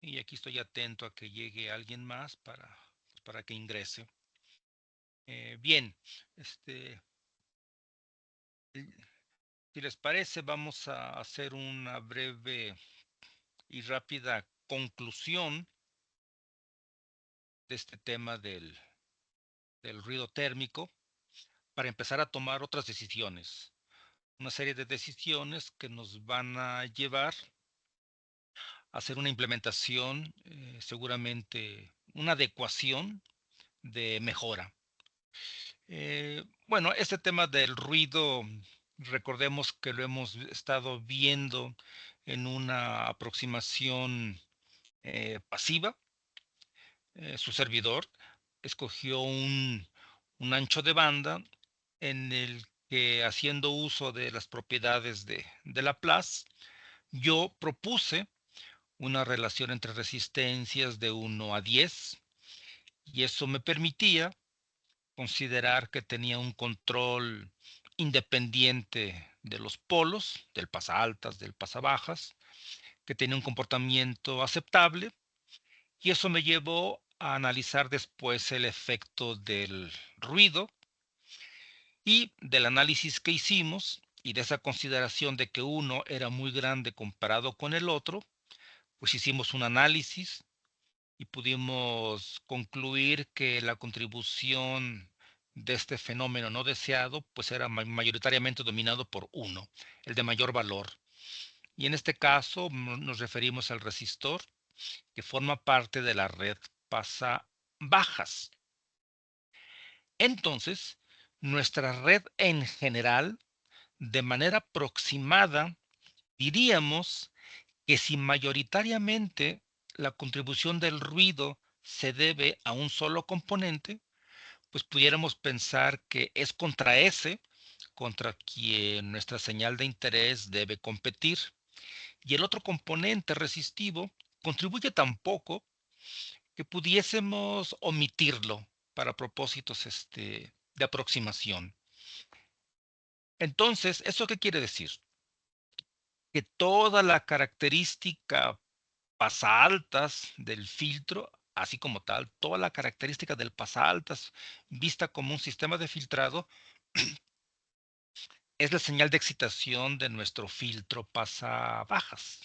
Y aquí estoy atento a que llegue alguien más para que ingrese. Bien, si les parece, vamos a hacer una breve y rápida conclusión de este tema del ruido térmico para empezar a tomar otras decisiones. Una serie de decisiones que nos van a llevar a hacer una implementación, seguramente una adecuación de mejora. Bueno, este tema del ruido, recordemos que lo hemos estado viendo en una aproximación pasiva. Su servidor escogió un ancho de banda en el que, haciendo uso de las propiedades de Laplace, yo propuse una relación entre resistencias de 1 a 10 y eso me permitía considerar que tenía un control independiente de los polos, del pasaaltas, del pasabajas, que tenía un comportamiento aceptable, y eso me llevó a analizar después el efecto del ruido y del análisis que hicimos y de esa consideración de que uno era muy grande comparado con el otro, pues hicimos un análisis y pudimos concluir que la contribución de este fenómeno no deseado pues era mayoritariamente dominado por uno, el de mayor valor. Y en este caso nos referimos al resistor que forma parte de la red pasabajas. Entonces, nuestra red en general, de manera aproximada, diríamos que si mayoritariamente la contribución del ruido se debe a un solo componente, pues pudiéramos pensar que es contra ese contra quien nuestra señal de interés debe competir. Y el otro componente resistivo contribuye tan poco que pudiésemos omitirlo para propósitos de aproximación. Entonces, ¿eso qué quiere decir? Que toda la característica pasaaltas del filtro, así como tal, toda la característica del pasaaltas vista como un sistema de filtrado, es la señal de excitación de nuestro filtro pasabajas.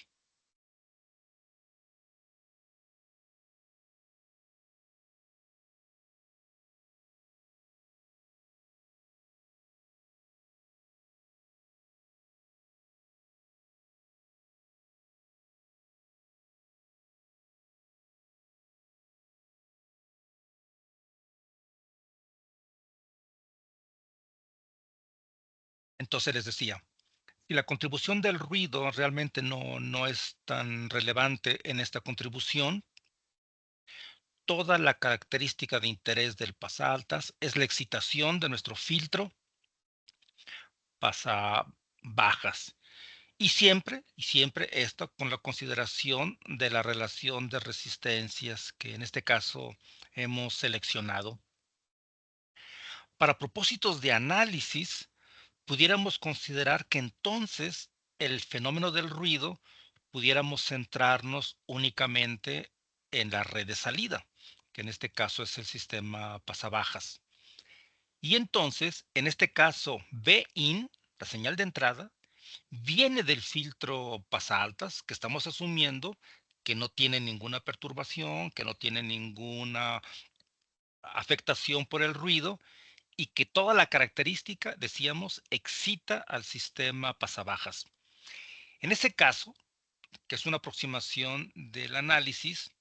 Entonces les decía, si la contribución del ruido realmente no es tan relevante en esta contribución, toda la característica de interés del pasaaltas es la excitación de nuestro filtro pasabajas. Y siempre esto con la consideración de la relación de resistencias que en este caso hemos seleccionado. Para propósitos de análisis, pudiéramos considerar que entonces el fenómeno del ruido pudiéramos centrarnos únicamente en la red de salida, que en este caso es el sistema pasabajas. Y entonces, en este caso, Bin, la señal de entrada, viene del filtro pasaaltas, que estamos asumiendo que no tiene ninguna perturbación, que no tiene ninguna afectación por el ruido y que toda la característica, decíamos, excita al sistema pasabajas. En ese caso, que es una aproximación del análisis,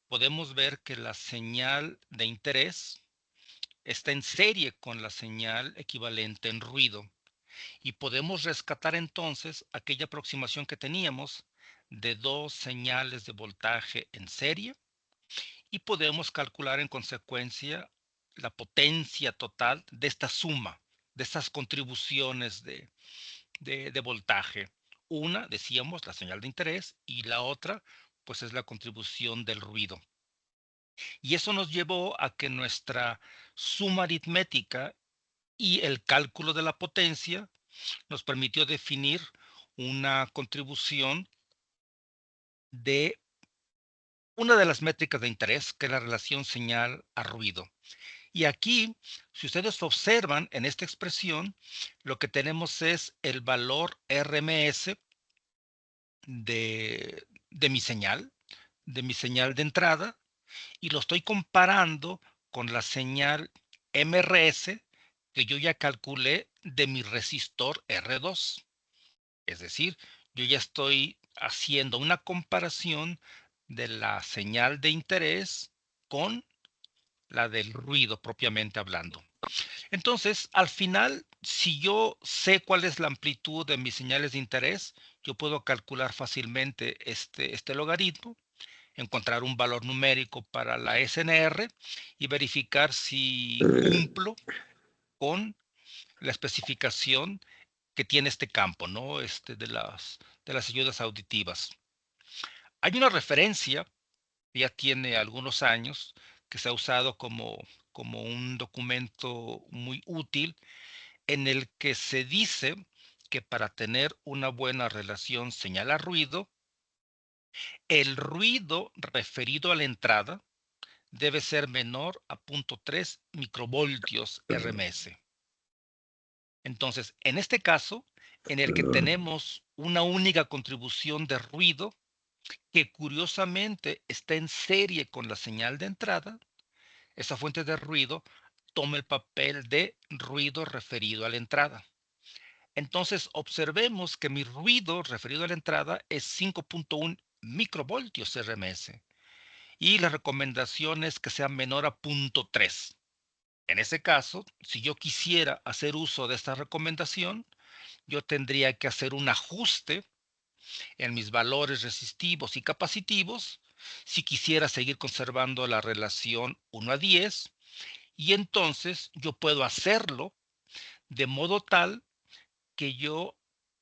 podemos ver que la señal de interés está en serie con la señal equivalente en ruido. Y podemos rescatar entonces aquella aproximación que teníamos de dos señales de voltaje en serie y podemos calcular en consecuencia la potencia total de esta suma, de estas contribuciones de voltaje. Una, decíamos, la señal de interés y la otra, pues es la contribución del ruido. Y eso nos llevó a que nuestra suma aritmética y el cálculo de la potencia nos permitió definir una contribución de una de las métricas de interés, que es la relación señal a ruido. Y aquí, si ustedes observan en esta expresión, lo que tenemos es el valor RMS de de mi señal de entrada, y lo estoy comparando con la señal MRS que yo ya calculé de mi resistor R2. Es decir, yo ya estoy haciendo una comparación de la señal de interés con la del ruido propiamente hablando. Entonces, al final, si yo sé cuál es la amplitud de mis señales de interés, yo puedo calcular fácilmente este logaritmo, encontrar un valor numérico para la SNR y verificar si cumplo con la especificación que tiene este campo, ¿no? De las ayudas auditivas. Hay una referencia que ya tiene algunos años que se ha usado como un documento muy útil en el que se dice que para tener una buena relación señal a ruido, el ruido referido a la entrada debe ser menor a 0.3 microvoltios RMS. Entonces, en este caso, en el que tenemos una única contribución de ruido que curiosamente está en serie con la señal de entrada, esa fuente de ruido toma el papel de ruido referido a la entrada. Entonces, observemos que mi ruido referido a la entrada es 5.1 microvoltios RMS y la recomendación es que sea menor a 0.3. En ese caso, si yo quisiera hacer uso de esta recomendación, yo tendría que hacer un ajuste en mis valores resistivos y capacitivos si quisiera seguir conservando la relación 1:10, y entonces yo puedo hacerlo de modo tal que yo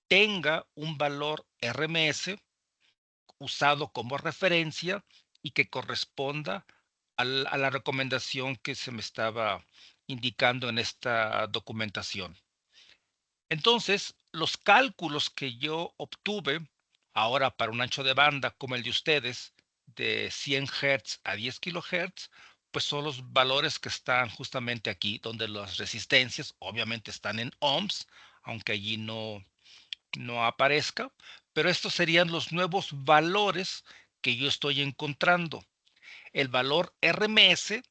tenga un valor RMS usado como referencia y que corresponda a la recomendación que se me estaba indicando en esta documentación. Entonces, los cálculos que yo obtuve ahora para un ancho de banda como el de ustedes, de 100 Hz a 10 kHz, pues son los valores que están justamente aquí, donde las resistencias obviamente están en ohms, aunque allí no aparezca, pero estos serían los nuevos valores que yo estoy encontrando. El valor RMS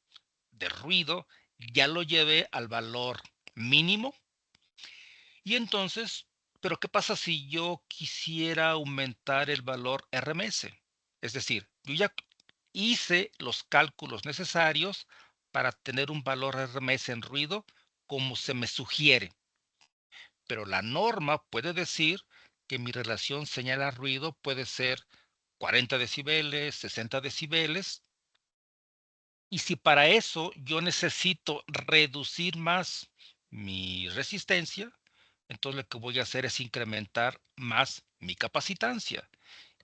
de ruido ya lo llevé al valor mínimo. Y entonces, ¿pero qué pasa si yo quisiera aumentar el valor RMS? Es decir, yo ya hice los cálculos necesarios para tener un valor RMS en ruido como se me sugiere, pero la norma puede decir que mi relación señal a ruido puede ser 40 decibeles, 60 decibeles, y si para eso yo necesito reducir más mi resistencia, entonces lo que voy a hacer es incrementar más mi capacitancia.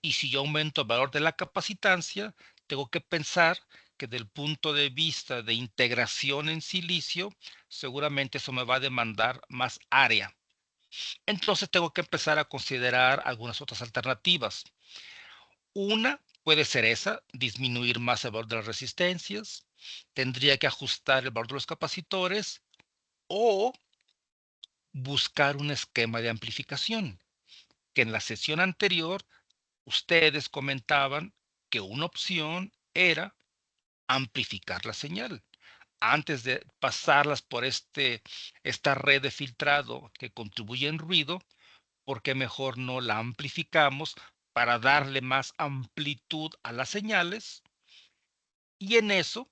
Y si yo aumento el valor de la capacitancia, tengo que pensar que del punto de vista de integración en silicio, seguramente eso me va a demandar más área. Entonces tengo que empezar a considerar algunas otras alternativas. Una puede ser esa, disminuir más el valor de las resistencias. Tendría que ajustar el valor de los capacitores o buscar un esquema de amplificación, que en la sesión anterior ustedes comentaban que una opción era amplificar la señal antes de pasarlas por esta red de filtrado que contribuye en ruido, porque mejor no la amplificamos para darle más amplitud a las señales, y en eso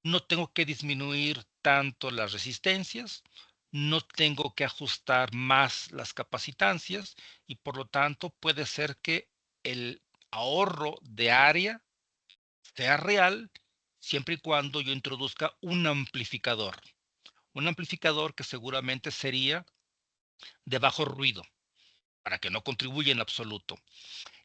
no tengo que disminuir tanto las resistencias, no tengo que ajustar más las capacitancias, y por lo tanto puede ser que el ahorro de área sea real siempre y cuando yo introduzca un amplificador que seguramente sería de bajo ruido para que no contribuya en absoluto.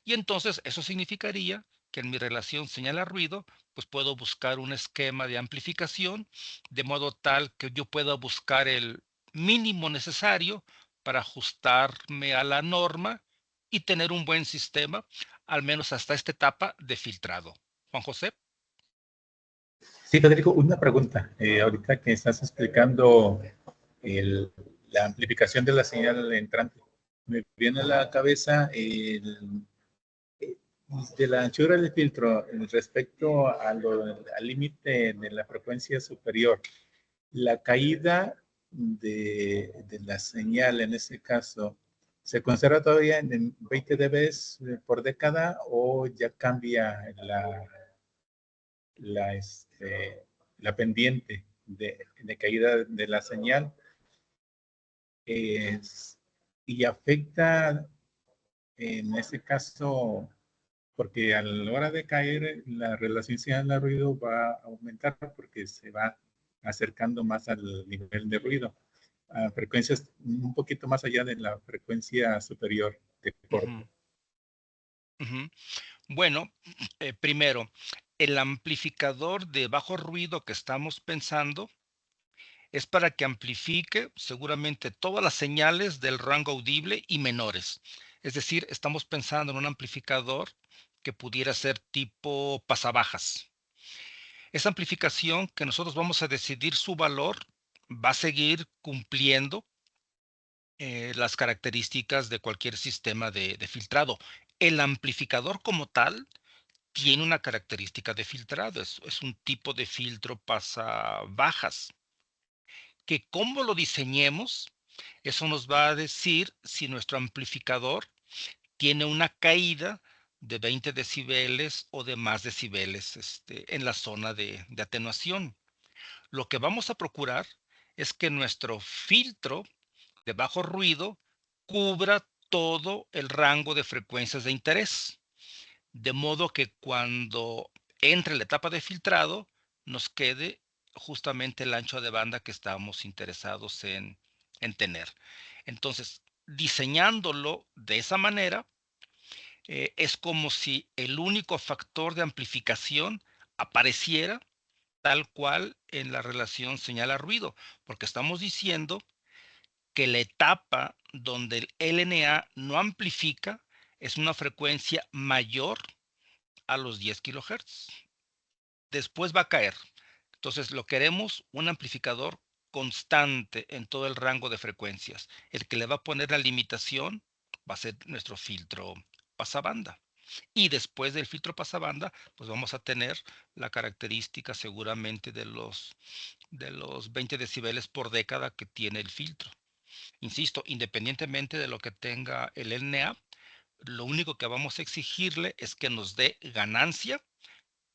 Y entonces eso significaría que en mi relación señal a ruido, pues puedo buscar un esquema de amplificación de modo tal que yo pueda buscar el mínimo necesario para ajustarme a la norma y tener un buen sistema, al menos hasta esta etapa de filtrado. Juan José. Sí, Federico, una pregunta. Ahorita que estás explicando el- la amplificación de la señal entrante, me viene a la cabeza de la anchura del filtro respecto al límite de la frecuencia superior. La caída de la señal en ese caso, ¿se conserva todavía en 20 dB por década o ya cambia la, este, la pendiente de caída de la señal? Es, y afecta en ese caso, porque a la hora de caer la relación señal-ruido va a aumentar porque se va acercando más al nivel de ruido, a frecuencias un poquito más allá de la frecuencia superior de corte. Ujú, ujú. Bueno, primero, el amplificador de bajo ruido que estamos pensando es para que amplifique seguramente todas las señales del rango audible y menores. Es decir, estamos pensando en un amplificador que pudiera ser tipo pasabajas. Esa amplificación que nosotros vamos a decidir su valor va a seguir cumpliendo las características de cualquier sistema de filtrado. El amplificador como tal tiene una característica de filtrado, es un tipo de filtro pasabajas, que como lo diseñemos, eso nos va a decir si nuestro amplificador tiene una caída de 20 decibeles o de más decibeles en la zona de atenuación. Lo que vamos a procurar es que nuestro filtro de bajo ruido cubra todo el rango de frecuencias de interés, de modo que cuando entre la etapa de filtrado nos quede justamente el ancho de banda que estamos interesados en tener. Entonces, diseñándolo de esa manera, es como si el único factor de amplificación apareciera tal cual en la relación señal a ruido, porque estamos diciendo que la etapa donde el LNA no amplifica es una frecuencia mayor a los 10 kilohertz. Después va a caer. Entonces lo queremos un amplificador constante en todo el rango de frecuencias. El que le va a poner la limitación va a ser nuestro filtro pasabanda. Y después del filtro pasabanda, pues vamos a tener la característica seguramente de los 20 decibeles por década que tiene el filtro. Insisto, independientemente de lo que tenga el LNA, lo único que vamos a exigirle es que nos dé ganancia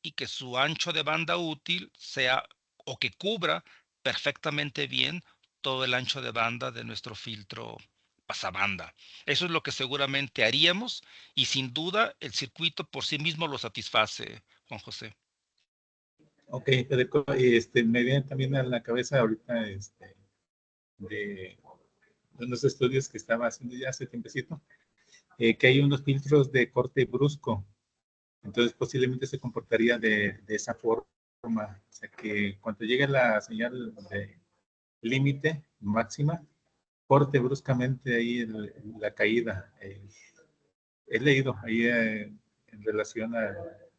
y que su ancho de banda útil sea o que cubra perfectamente bien todo el ancho de banda de nuestro filtro pasabanda. Eso es lo que seguramente haríamos y sin duda el circuito por sí mismo lo satisface, Juan José. Ok, Federico, me viene también a la cabeza ahorita de unos estudios que estaba haciendo ya hace tiempecito, que hay unos filtros de corte brusco. Entonces posiblemente se comportaría de esa forma. O sea que cuando llegue la señal de límite máxima, corte bruscamente ahí la caída. He leído ahí en relación a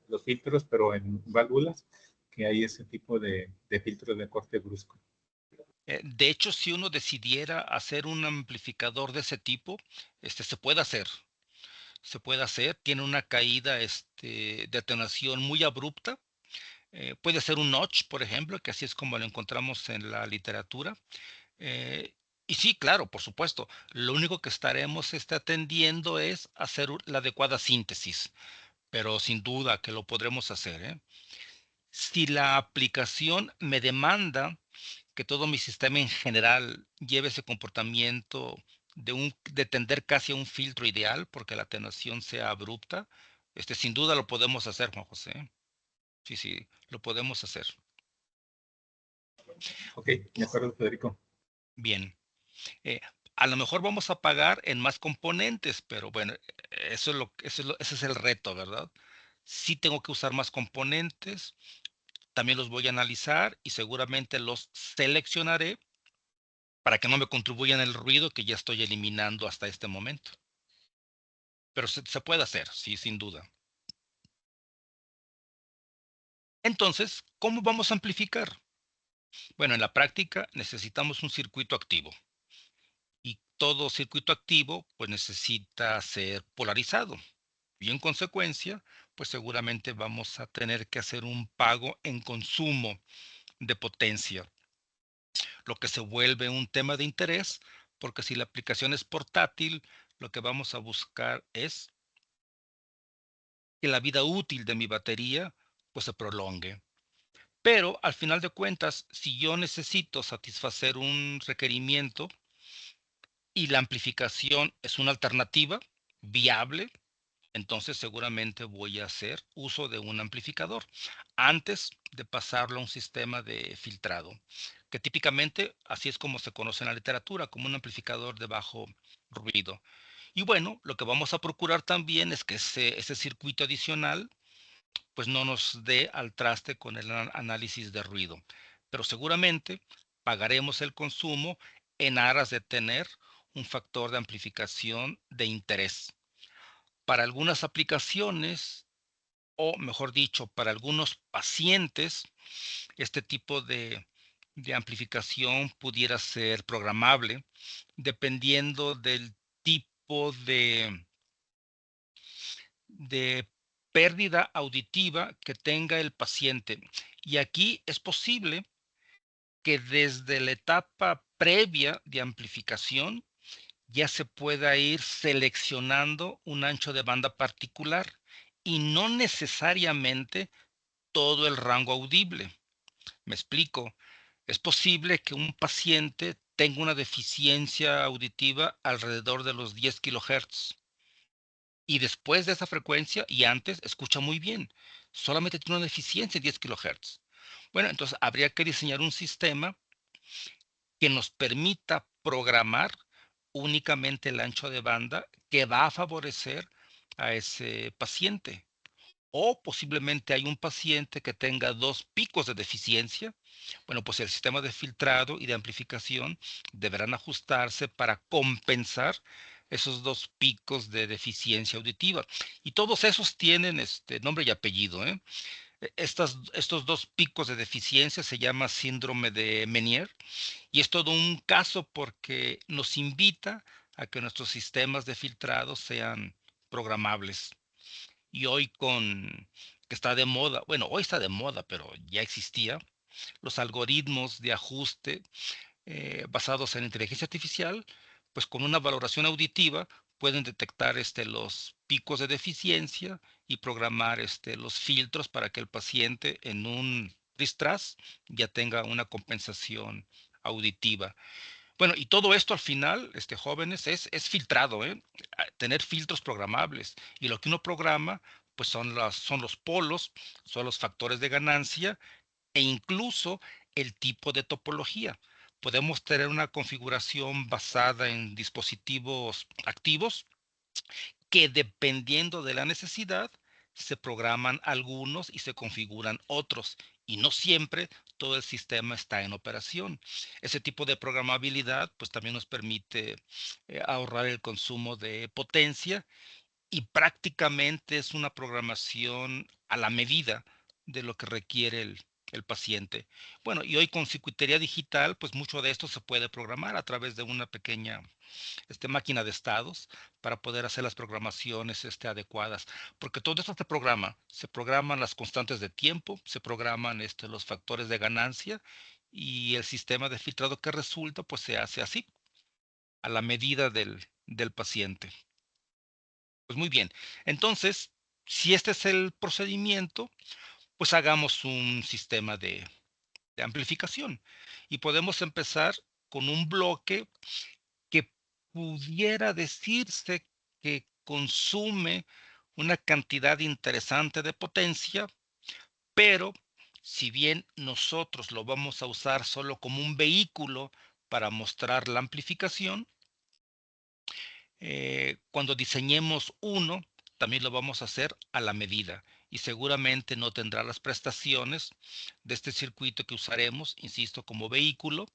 los filtros, pero en válvulas, que hay ese tipo de filtros de corte brusco. De hecho, si uno decidiera hacer un amplificador de ese tipo, se puede hacer. Se puede hacer, tiene una caída de atenuación muy abrupta. Puede ser un notch, por ejemplo, que así es como lo encontramos en la literatura. Eh, y sí, claro, por supuesto, lo único que estaremos atendiendo es hacer la adecuada síntesis, pero sin duda que lo podremos hacer, ¿eh? Si la aplicación me demanda que todo mi sistema en general lleve ese comportamiento de tender casi a un filtro ideal porque la atenuación sea abrupta, sin duda lo podemos hacer, Juan José. Sí, sí, lo podemos hacer. Ok, de acuerdo, Federico. Bien. Eh, a lo mejor vamos a pagar en más componentes, pero bueno, ese es el reto, ¿verdad? Sí tengo que usar más componentes, también los voy a analizar y seguramente los seleccionaré para que no me contribuyan el ruido que ya estoy eliminando hasta este momento. Pero se puede hacer, sí, sin duda. Entonces, ¿cómo vamos a amplificar? Bueno, en la práctica necesitamos un circuito activo y todo circuito activo pues necesita ser polarizado y en consecuencia pues seguramente vamos a tener que hacer un pago en consumo de potencia, lo que se vuelve un tema de interés porque si la aplicación es portátil, lo que vamos a buscar es que la vida útil de mi batería pues se prolongue. Pero al final de cuentas, si yo necesito satisfacer un requerimiento y la amplificación es una alternativa viable, entonces seguramente voy a hacer uso de un amplificador antes de pasarlo a un sistema de filtrado, que típicamente así es como se conoce en la literatura, como un amplificador de bajo ruido. Y bueno, lo que vamos a procurar también es que ese circuito adicional pues no nos dé al traste con el análisis de ruido, pero seguramente pagaremos el consumo en aras de tener un factor de amplificación de interés. Para algunas aplicaciones, o mejor dicho, para algunos pacientes, este tipo de amplificación pudiera ser programable dependiendo del tipo de pérdida auditiva que tenga el paciente. Y aquí es posible que desde la etapa previa de amplificación ya se pueda ir seleccionando un ancho de banda particular y no necesariamente todo el rango audible. Me explico. Es posible que un paciente tenga una deficiencia auditiva alrededor de los 10 kilohertz y después de esa frecuencia y antes escucha muy bien. Solamente tiene una deficiencia de 10 kilohertz. Bueno, entonces habría que diseñar un sistema que nos permita programar únicamente el ancho de banda que va a favorecer a ese paciente. O posiblemente hay un paciente que tenga dos picos de deficiencia. Bueno, pues el sistema de filtrado y de amplificación deberán ajustarse para compensar esos dos picos de deficiencia auditiva. Y todos esos tienen este nombre y apellido, ¿eh? Estos dos picos de deficiencia se llama síndrome de Meniere y es todo un caso porque nos invita a que nuestros sistemas de filtrado sean programables. Y hoy que está de moda, bueno, hoy está de moda, pero ya existía, los algoritmos de ajuste basados en inteligencia artificial, pues con una valoración auditiva pueden detectar los picos de deficiencia y programar los filtros para que el paciente en un tras ya tenga una compensación auditiva. Bueno, y todo esto al final, jóvenes, es filtrado, ¿eh? Tener filtros programables. Y lo que uno programa, pues son los polos, son los factores de ganancia e incluso el tipo de topología. Podemos tener una configuración basada en dispositivos activos que dependiendo de la necesidad se programan algunos y se configuran otros y no siempre todo el sistema está en operación. Ese tipo de programabilidad pues también nos permite ahorrar el consumo de potencia y prácticamente es una programación a la medida de lo que requiere el paciente. Bueno, y hoy con circuitería digital, pues mucho de esto se puede programar a través de una pequeña máquina de estados para poder hacer las programaciones adecuadas. Porque todo esto se programan las constantes de tiempo, se programan los factores de ganancia y el sistema de filtrado que resulta, pues se hace así, a la medida del paciente. Pues muy bien. Entonces, si este es el procedimiento, pues hagamos un sistema de amplificación y podemos empezar con un bloque que pudiera decirse que consume una cantidad interesante de potencia, pero si bien nosotros lo vamos a usar solo como un vehículo para mostrar la amplificación, cuando diseñemos uno, también lo vamos a hacer a la medida y seguramente no tendrá las prestaciones de este circuito que usaremos, insisto, como vehículo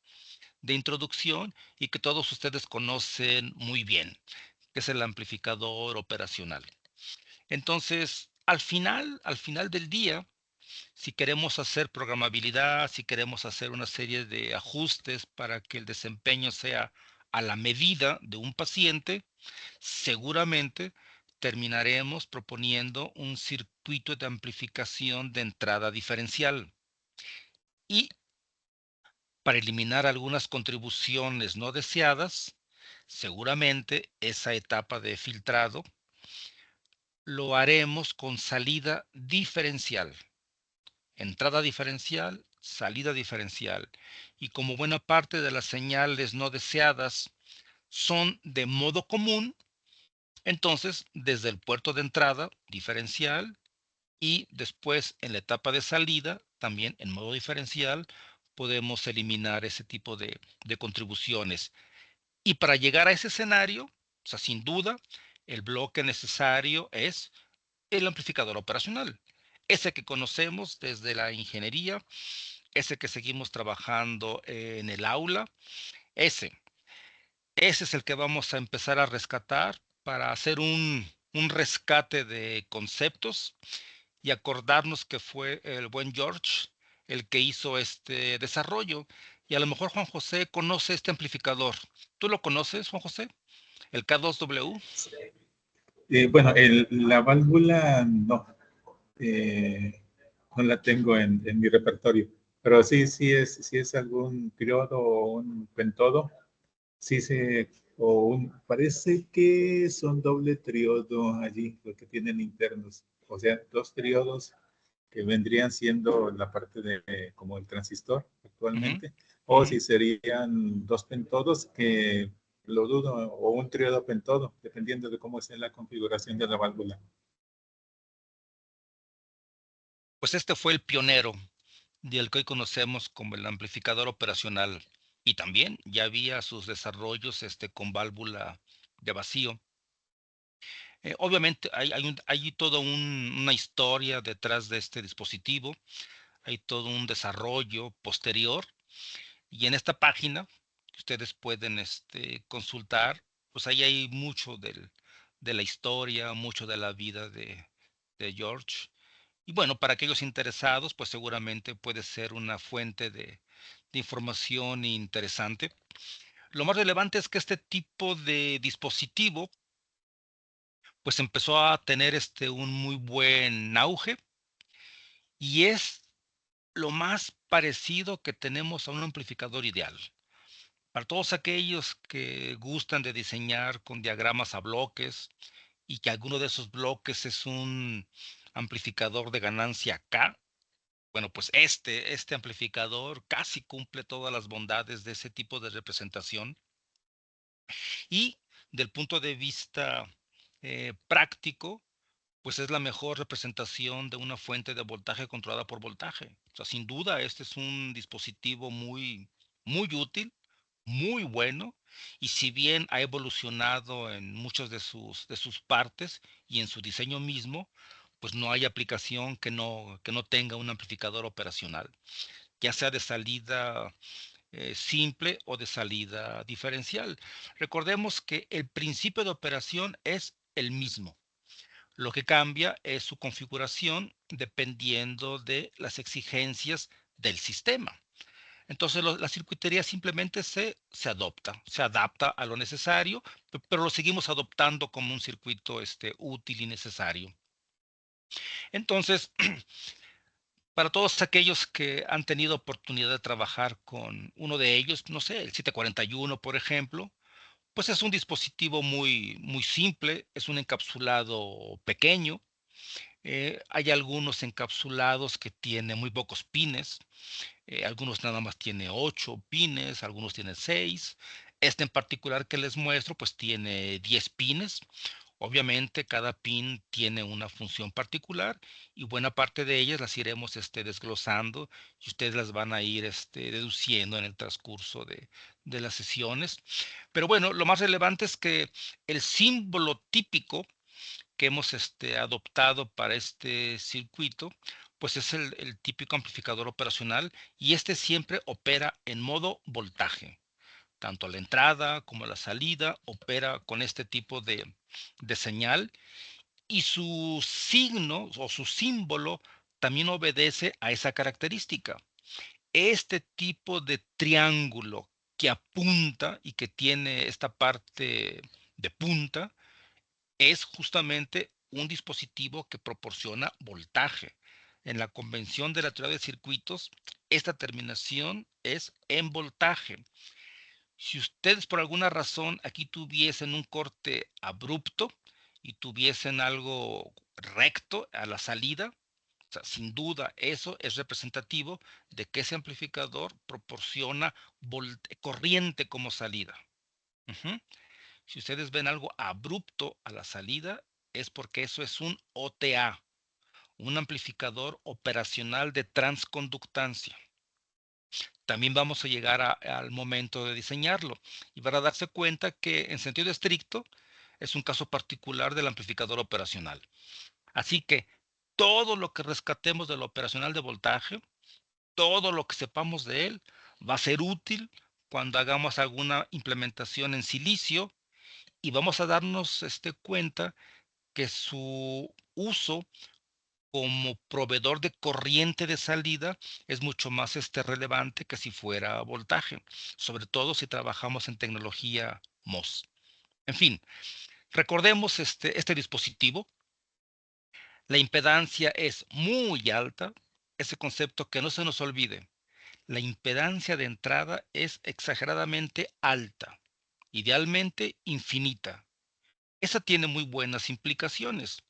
de introducción y que todos ustedes conocen muy bien, que es el amplificador operacional. Entonces, al final del día, Si queremos hacer programabilidad, si queremos hacer una serie de ajustes para que el desempeño sea a la medida de un paciente, seguramente terminaremos proponiendo un circuito de amplificación de entrada diferencial. Y para eliminar algunas contribuciones no deseadas, seguramente esa etapa de filtrado lo haremos con salida diferencial, entrada diferencial, salida diferencial. Y como buena parte de las señales no deseadas son de modo común, entonces desde el puerto de entrada diferencial y después en la etapa de salida, también en modo diferencial, podemos eliminar ese tipo de contribuciones. Y para llegar a ese escenario, o sea, sin duda, el bloque necesario es el amplificador operacional. Ese que conocemos desde la ingeniería, ese que seguimos trabajando en el aula, ese. Ese es el que vamos a empezar a rescatar para hacer un rescate de conceptos y acordarnos que fue el buen George el que hizo este desarrollo. Y a lo mejor Juan José conoce este amplificador. ¿Tú lo conoces, Juan José? El K2W. Bueno, la válvula no, no la tengo en mi repertorio, pero sí es algún triodo o un pentodo, sí se, parece que son doble triodo allí, lo que tienen internos, o sea, dos triodos que vendrían siendo la parte de como el transistor Ujú, actualmente, o ujú. si serían dos pentodos, que lo dudo, o un triodo pentodo, dependiendo de cómo sea la configuración de la válvula. Pues este fue el pionero del que hoy conocemos como el amplificador operacional. Y también ya había sus desarrollos con válvula de vacío. Obviamente hay toda una historia detrás de este dispositivo, hay todo un desarrollo posterior y en esta página que ustedes pueden consultar, pues ahí hay mucho de la historia, mucho de la vida de George. Y bueno, para aquellos interesados, pues seguramente puede ser una fuente de información interesante. Lo más relevante es que este tipo de dispositivo pues empezó a tener un muy buen auge y es lo más parecido que tenemos a un amplificador ideal. Para todos aquellos que gustan de diseñar con diagramas a bloques y que alguno de esos bloques es un amplificador de ganancia K, bueno, pues este amplificador casi cumple todas las bondades de ese tipo de representación y del punto de vista práctico, pues es la mejor representación de una fuente de voltaje controlada por voltaje. O sea, sin duda, este es un dispositivo muy útil, muy bueno, y si bien ha evolucionado en muchas de sus partes y en su diseño mismo, pues no hay aplicación que no tenga un amplificador operacional, ya sea de salida simple o de salida diferencial. Recordemos que el principio de operación es el mismo. Lo que cambia es su configuración dependiendo de las exigencias del sistema. Entonces la circuitería simplemente se adapta a lo necesario, pero lo seguimos adoptando como un circuito útil y necesario. Entonces, para todos aquellos que han tenido oportunidad de trabajar con uno de ellos, no sé, el 741, por ejemplo, pues es un dispositivo muy simple, es un encapsulado pequeño. Hay algunos encapsulados que tienen muy pocos pines, algunos nada más tiene 8 pines, algunos tienen 6. Este en particular que les muestro, pues tiene 10 pines. Obviamente cada pin tiene una función particular y buena parte de ellas las iremos desglosando y ustedes las van a ir deduciendo en el transcurso de las sesiones. Pero bueno, lo más relevante es que el símbolo típico que hemos adoptado para este circuito, pues es el típico amplificador operacional y este siempre opera en modo voltaje. Tanto a la entrada como a la salida opera con este tipo de señal y su signo o su símbolo también obedece a esa característica. Este tipo de triángulo que apunta y que tiene esta parte de punta es justamente un dispositivo que proporciona voltaje. En la convención de la teoría de circuitos, esta terminación es en voltaje. Si ustedes por alguna razón aquí tuviesen un corte abrupto y tuviesen algo recto a la salida, o sea, sin duda eso es representativo de que ese amplificador proporciona corriente como salida. Ujú. Si ustedes ven algo abrupto a la salida, es porque eso es un OTA, un amplificador operacional de transconductancia. También vamos a llegar al momento de diseñarlo y para darse cuenta que en sentido estricto es un caso particular del amplificador operacional. Así que todo lo que rescatemos del operacional de voltaje, todo lo que sepamos de él, va a ser útil cuando hagamos alguna implementación en silicio y vamos a darnos cuenta que su uso como proveedor de corriente de salida es mucho más relevante que si fuera voltaje, sobre todo si trabajamos en tecnología MOS. En fin, recordemos este dispositivo. La impedancia es muy alta, ese concepto que no se nos olvide. La impedancia de entrada es exageradamente alta, idealmente infinita. Esa tiene muy buenas implicaciones,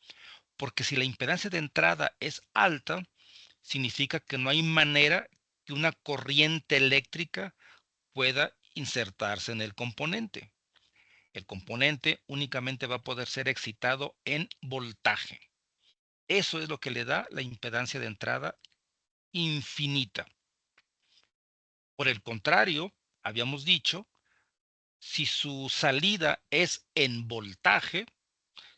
porque si la impedancia de entrada es alta, significa que no hay manera que una corriente eléctrica pueda insertarse en el componente. El componente únicamente va a poder ser excitado en voltaje. Eso es lo que le da la impedancia de entrada infinita. Por el contrario, habíamos dicho, si su salida es en voltaje,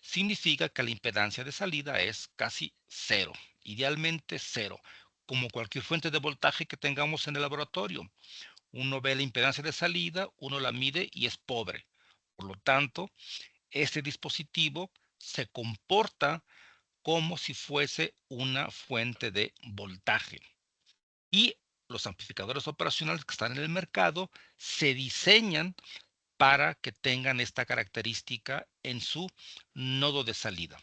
significa que la impedancia de salida es casi cero, idealmente cero, como cualquier fuente de voltaje que tengamos en el laboratorio. Uno ve la impedancia de salida, uno la mide y es pobre. Por lo tanto, este dispositivo se comporta como si fuese una fuente de voltaje. Y los amplificadores operacionales que están en el mercado se diseñan para que tengan esta característica en su nodo de salida.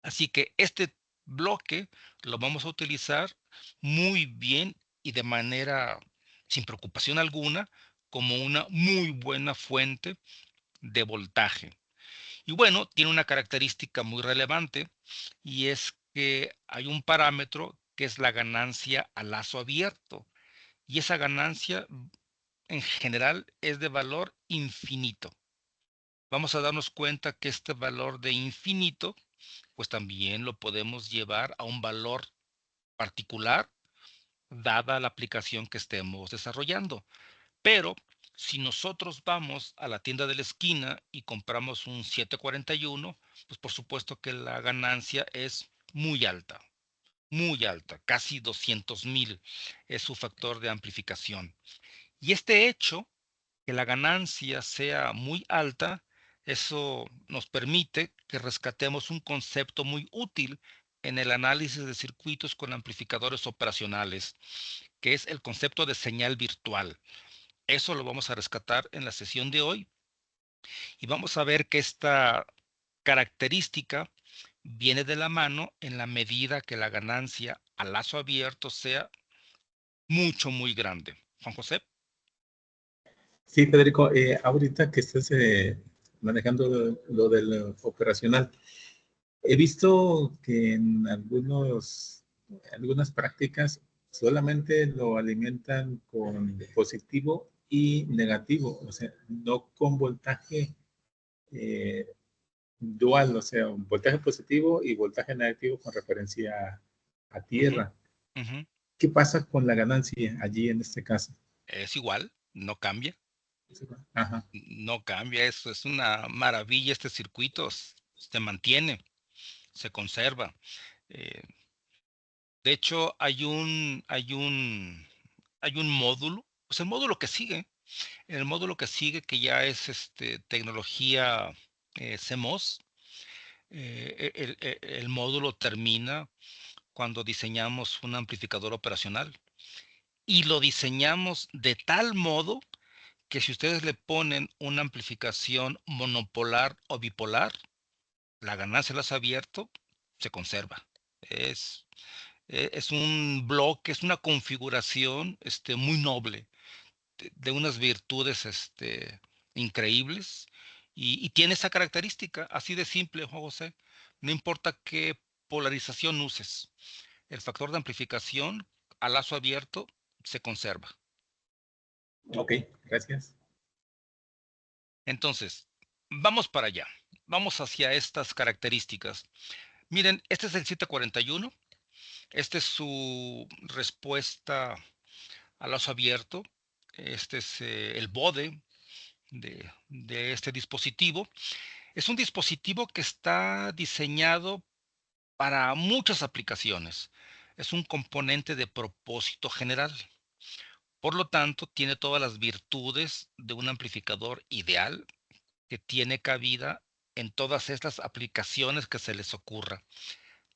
Así que este bloque lo vamos a utilizar muy bien y de manera sin preocupación alguna como una muy buena fuente de voltaje. Y bueno, tiene una característica muy relevante y es que hay un parámetro que es la ganancia a lazo abierto. Y esa ganancia en general es de valor infinito. Vamos a darnos cuenta que este valor de infinito, pues también lo podemos llevar a un valor particular, dada la aplicación que estemos desarrollando. Pero si nosotros vamos a la tienda de la esquina y compramos un 741, pues por supuesto que la ganancia es muy alta, casi 200,000 es su factor de amplificación. Y este hecho, que la ganancia sea muy alta, eso nos permite que rescatemos un concepto muy útil en el análisis de circuitos con amplificadores operacionales, que es el concepto de señal virtual. Eso lo vamos a rescatar en la sesión de hoy y vamos a ver que esta característica viene de la mano en la medida que la ganancia a lazo abierto sea muy grande. Juan José. Sí, Federico, ahorita que estás manejando lo del operacional, he visto que en algunas prácticas solamente lo alimentan con positivo y negativo, o sea, no con voltaje eh, dual, o sea, un voltaje positivo y voltaje negativo con referencia a Ujú, tierra. ujú. ¿Qué pasa con la ganancia allí en este caso? Es igual, no cambia, Ajá. no cambia, eso es una maravilla este circuito, se mantiene, se conserva. Eh, de hecho, hay un módulo, pues el módulo que sigue, el módulo que sigue que ya es tecnología CMOS, el módulo termina cuando diseñamos un amplificador operacional. Y lo diseñamos de tal modo que si ustedes le ponen una amplificación monopolar o bipolar, la ganancia al lazo abierto se conserva. Es, es un bloque, es una configuración muy noble, de unas virtudes increíbles y tiene esa característica, así de simple, Juan José. No importa qué polarización uses, el factor de amplificación a lazo abierto se conserva. Ok, gracias. Entonces, vamos para allá. Vamos hacia estas características. Miren, este es el 741. Esta es su respuesta a lazo abierto. Este es el bode de este dispositivo. Es un dispositivo que está diseñado para muchas aplicaciones. Es un componente de propósito general. Por lo tanto, tiene todas las virtudes de un amplificador ideal que tiene cabida en todas estas aplicaciones que se les ocurra.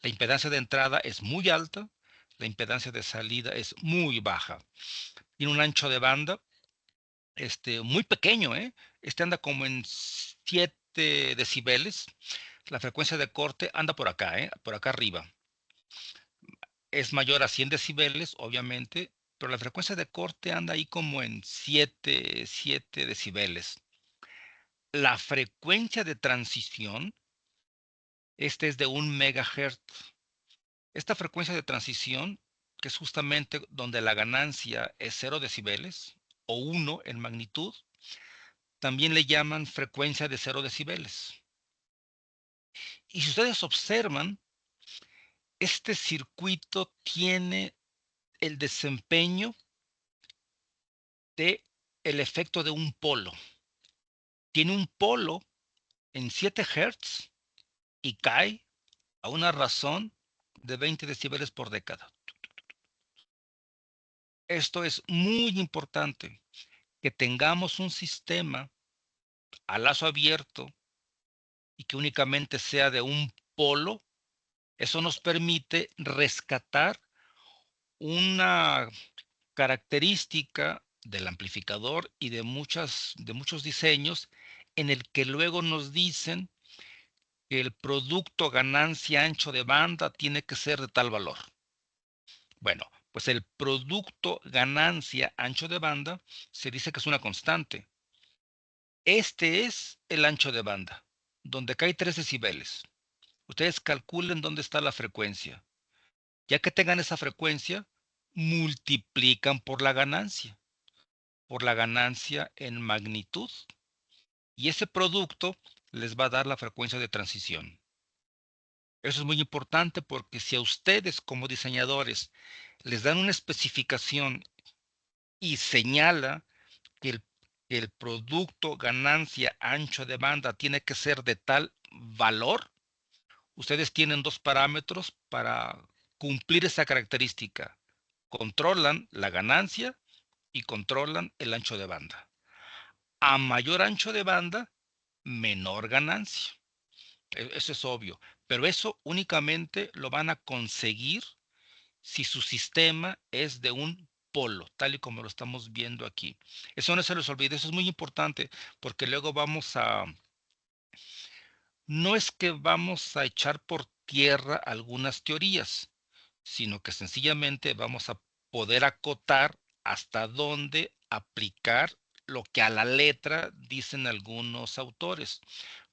La impedancia de entrada es muy alta, la impedancia de salida es muy baja. Tiene un ancho de banda muy pequeño, ¿eh? Este anda como en 7 decibeles. La frecuencia de corte anda por acá, por acá arriba. Es mayor a 100 decibeles, obviamente, pero la frecuencia de corte anda ahí como en 7 decibeles. La frecuencia de transición, es de 1 megahertz. Esta frecuencia de transición, que es justamente donde la ganancia es 0 decibeles o 1 en magnitud, también le llaman frecuencia de 0 decibeles. Y si ustedes observan, este circuito tiene el desempeño de el efecto de un polo. Tiene un polo en 7 Hz y cae a una razón de 20 decibeles por década. Esto es muy importante, que tengamos un sistema a lazo abierto y que únicamente sea de un polo. Eso nos permite rescatar una característica del amplificador y de muchos diseños en el que luego nos dicen que el producto ganancia ancho de banda tiene que ser de tal valor. Bueno, pues el producto ganancia ancho de banda se dice que es una constante. Este es el ancho de banda, donde cae 3 decibeles. Ustedes calculen dónde está la frecuencia. Ya que tengan esa frecuencia, multiplican por la ganancia en magnitud. Y ese producto les va a dar la frecuencia de transición. Eso es muy importante porque si a ustedes como diseñadores les dan una especificación y señala que el producto ganancia ancho de banda tiene que ser de tal valor, ustedes tienen 2 parámetros para cumplir esa característica. Controlan la ganancia y controlan el ancho de banda. A mayor ancho de banda, menor ganancia. Eso es obvio, pero eso únicamente lo van a conseguir si su sistema es de un polo, tal y como lo estamos viendo aquí. Eso no se les olvide, eso es muy importante, porque luego no es que vamos a echar por tierra algunas teorías, sino que sencillamente vamos a poder acotar hasta dónde aplicar lo que a la letra dicen algunos autores,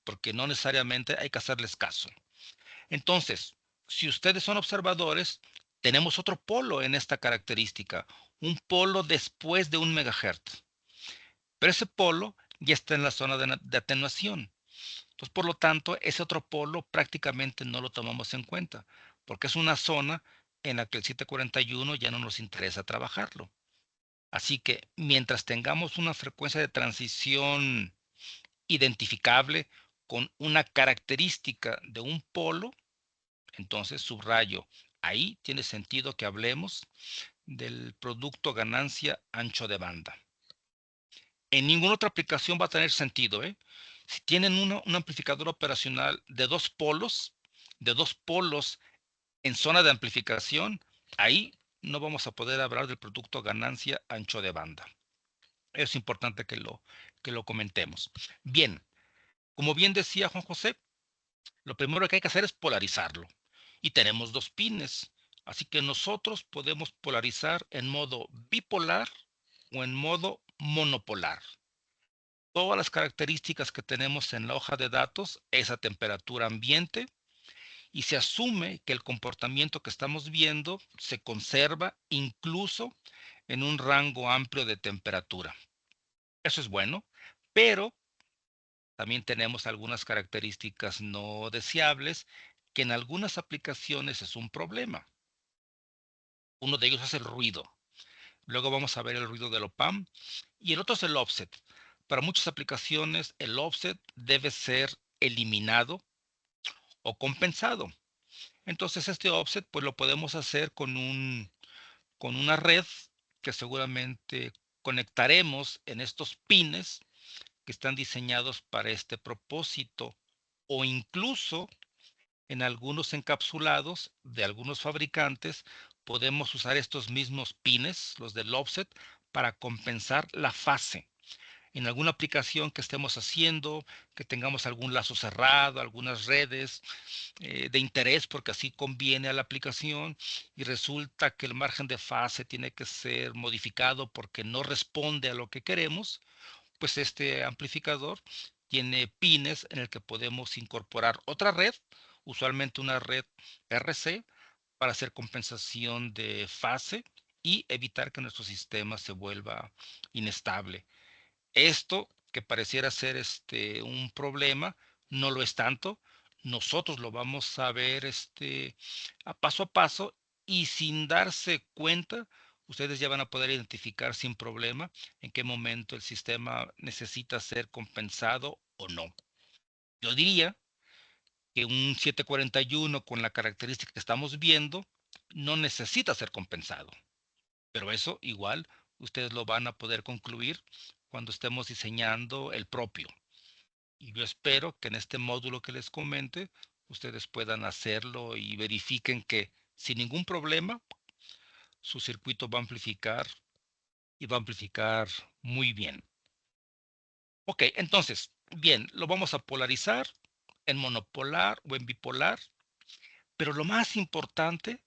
porque no necesariamente hay que hacerles caso. Entonces, si ustedes son observadores, tenemos otro polo en esta característica, un polo después de 1 megahertz, pero ese polo ya está en la zona de atenuación. Entonces, por lo tanto, ese otro polo prácticamente no lo tomamos en cuenta, porque es una zona en la que el 741 ya no nos interesa trabajarlo. Así que mientras tengamos una frecuencia de transición identificable con una característica de un polo, entonces subrayo, ahí tiene sentido que hablemos del producto ganancia ancho de banda. En ninguna otra aplicación va a tener sentido, ¿eh? Si tienen un amplificador operacional de dos polos En zona de amplificación, ahí no vamos a poder hablar del producto ganancia ancho de banda. Es importante que lo comentemos. Bien, como bien decía Juan José, lo primero que hay que hacer es polarizarlo. Y tenemos dos pines, así que nosotros podemos polarizar en modo bipolar o en modo monopolar. Todas las características que tenemos en la hoja de datos es a temperatura ambiente y se asume que el comportamiento que estamos viendo se conserva incluso en un rango amplio de temperatura. Eso es bueno, pero también tenemos algunas características no deseables que en algunas aplicaciones es un problema. Uno de ellos es el ruido. Luego vamos a ver el ruido del OPAM y el otro es el offset. Para muchas aplicaciones el offset debe ser eliminado o compensado. Entonces este offset pues lo podemos hacer con una red que seguramente conectaremos en estos pines que están diseñados para este propósito o incluso en algunos encapsulados de algunos fabricantes podemos usar estos mismos pines, los del offset, para compensar la fase. En alguna aplicación que estemos haciendo, que tengamos algún lazo cerrado, algunas redes de interés, porque así conviene a la aplicación, y resulta que el margen de fase tiene que ser modificado porque no responde a lo que queremos, pues este amplificador tiene pines en el que podemos incorporar otra red, usualmente una red RC, para hacer compensación de fase y evitar que nuestro sistema se vuelva inestable. Esto que pareciera ser un problema, no lo es tanto. Nosotros lo vamos a ver a paso y sin darse cuenta, ustedes ya van a poder identificar sin problema en qué momento el sistema necesita ser compensado o no. Yo diría que un 741 con la característica que estamos viendo no necesita ser compensado. Pero eso igual ustedes lo van a poder concluir cuando estemos diseñando el propio. Y yo espero que en este módulo que les comente, ustedes puedan hacerlo y verifiquen que sin ningún problema su circuito va a amplificar y va a amplificar muy bien. Ok, entonces, bien, lo vamos a polarizar en monopolar o en bipolar, pero lo más importante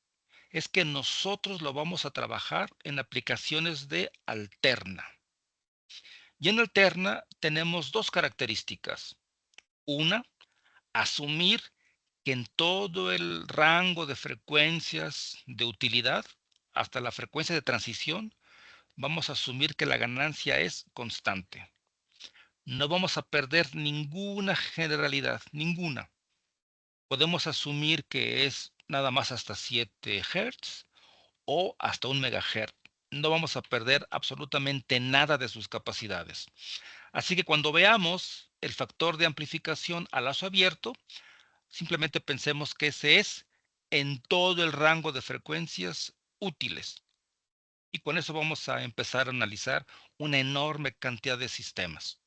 es que nosotros lo vamos a trabajar en aplicaciones de alterna. Y en alterna tenemos dos características. Una, asumir que en todo el rango de frecuencias de utilidad, hasta la frecuencia de transición, vamos a asumir que la ganancia es constante. No vamos a perder ninguna generalidad, ninguna. Podemos asumir que es nada más hasta 7 Hz o hasta 1 MHz. No vamos a perder absolutamente nada de sus capacidades. Así que cuando veamos el factor de amplificación a lazo abierto, simplemente pensemos que ese es en todo el rango de frecuencias útiles. Y con eso vamos a empezar a analizar una enorme cantidad de sistemas.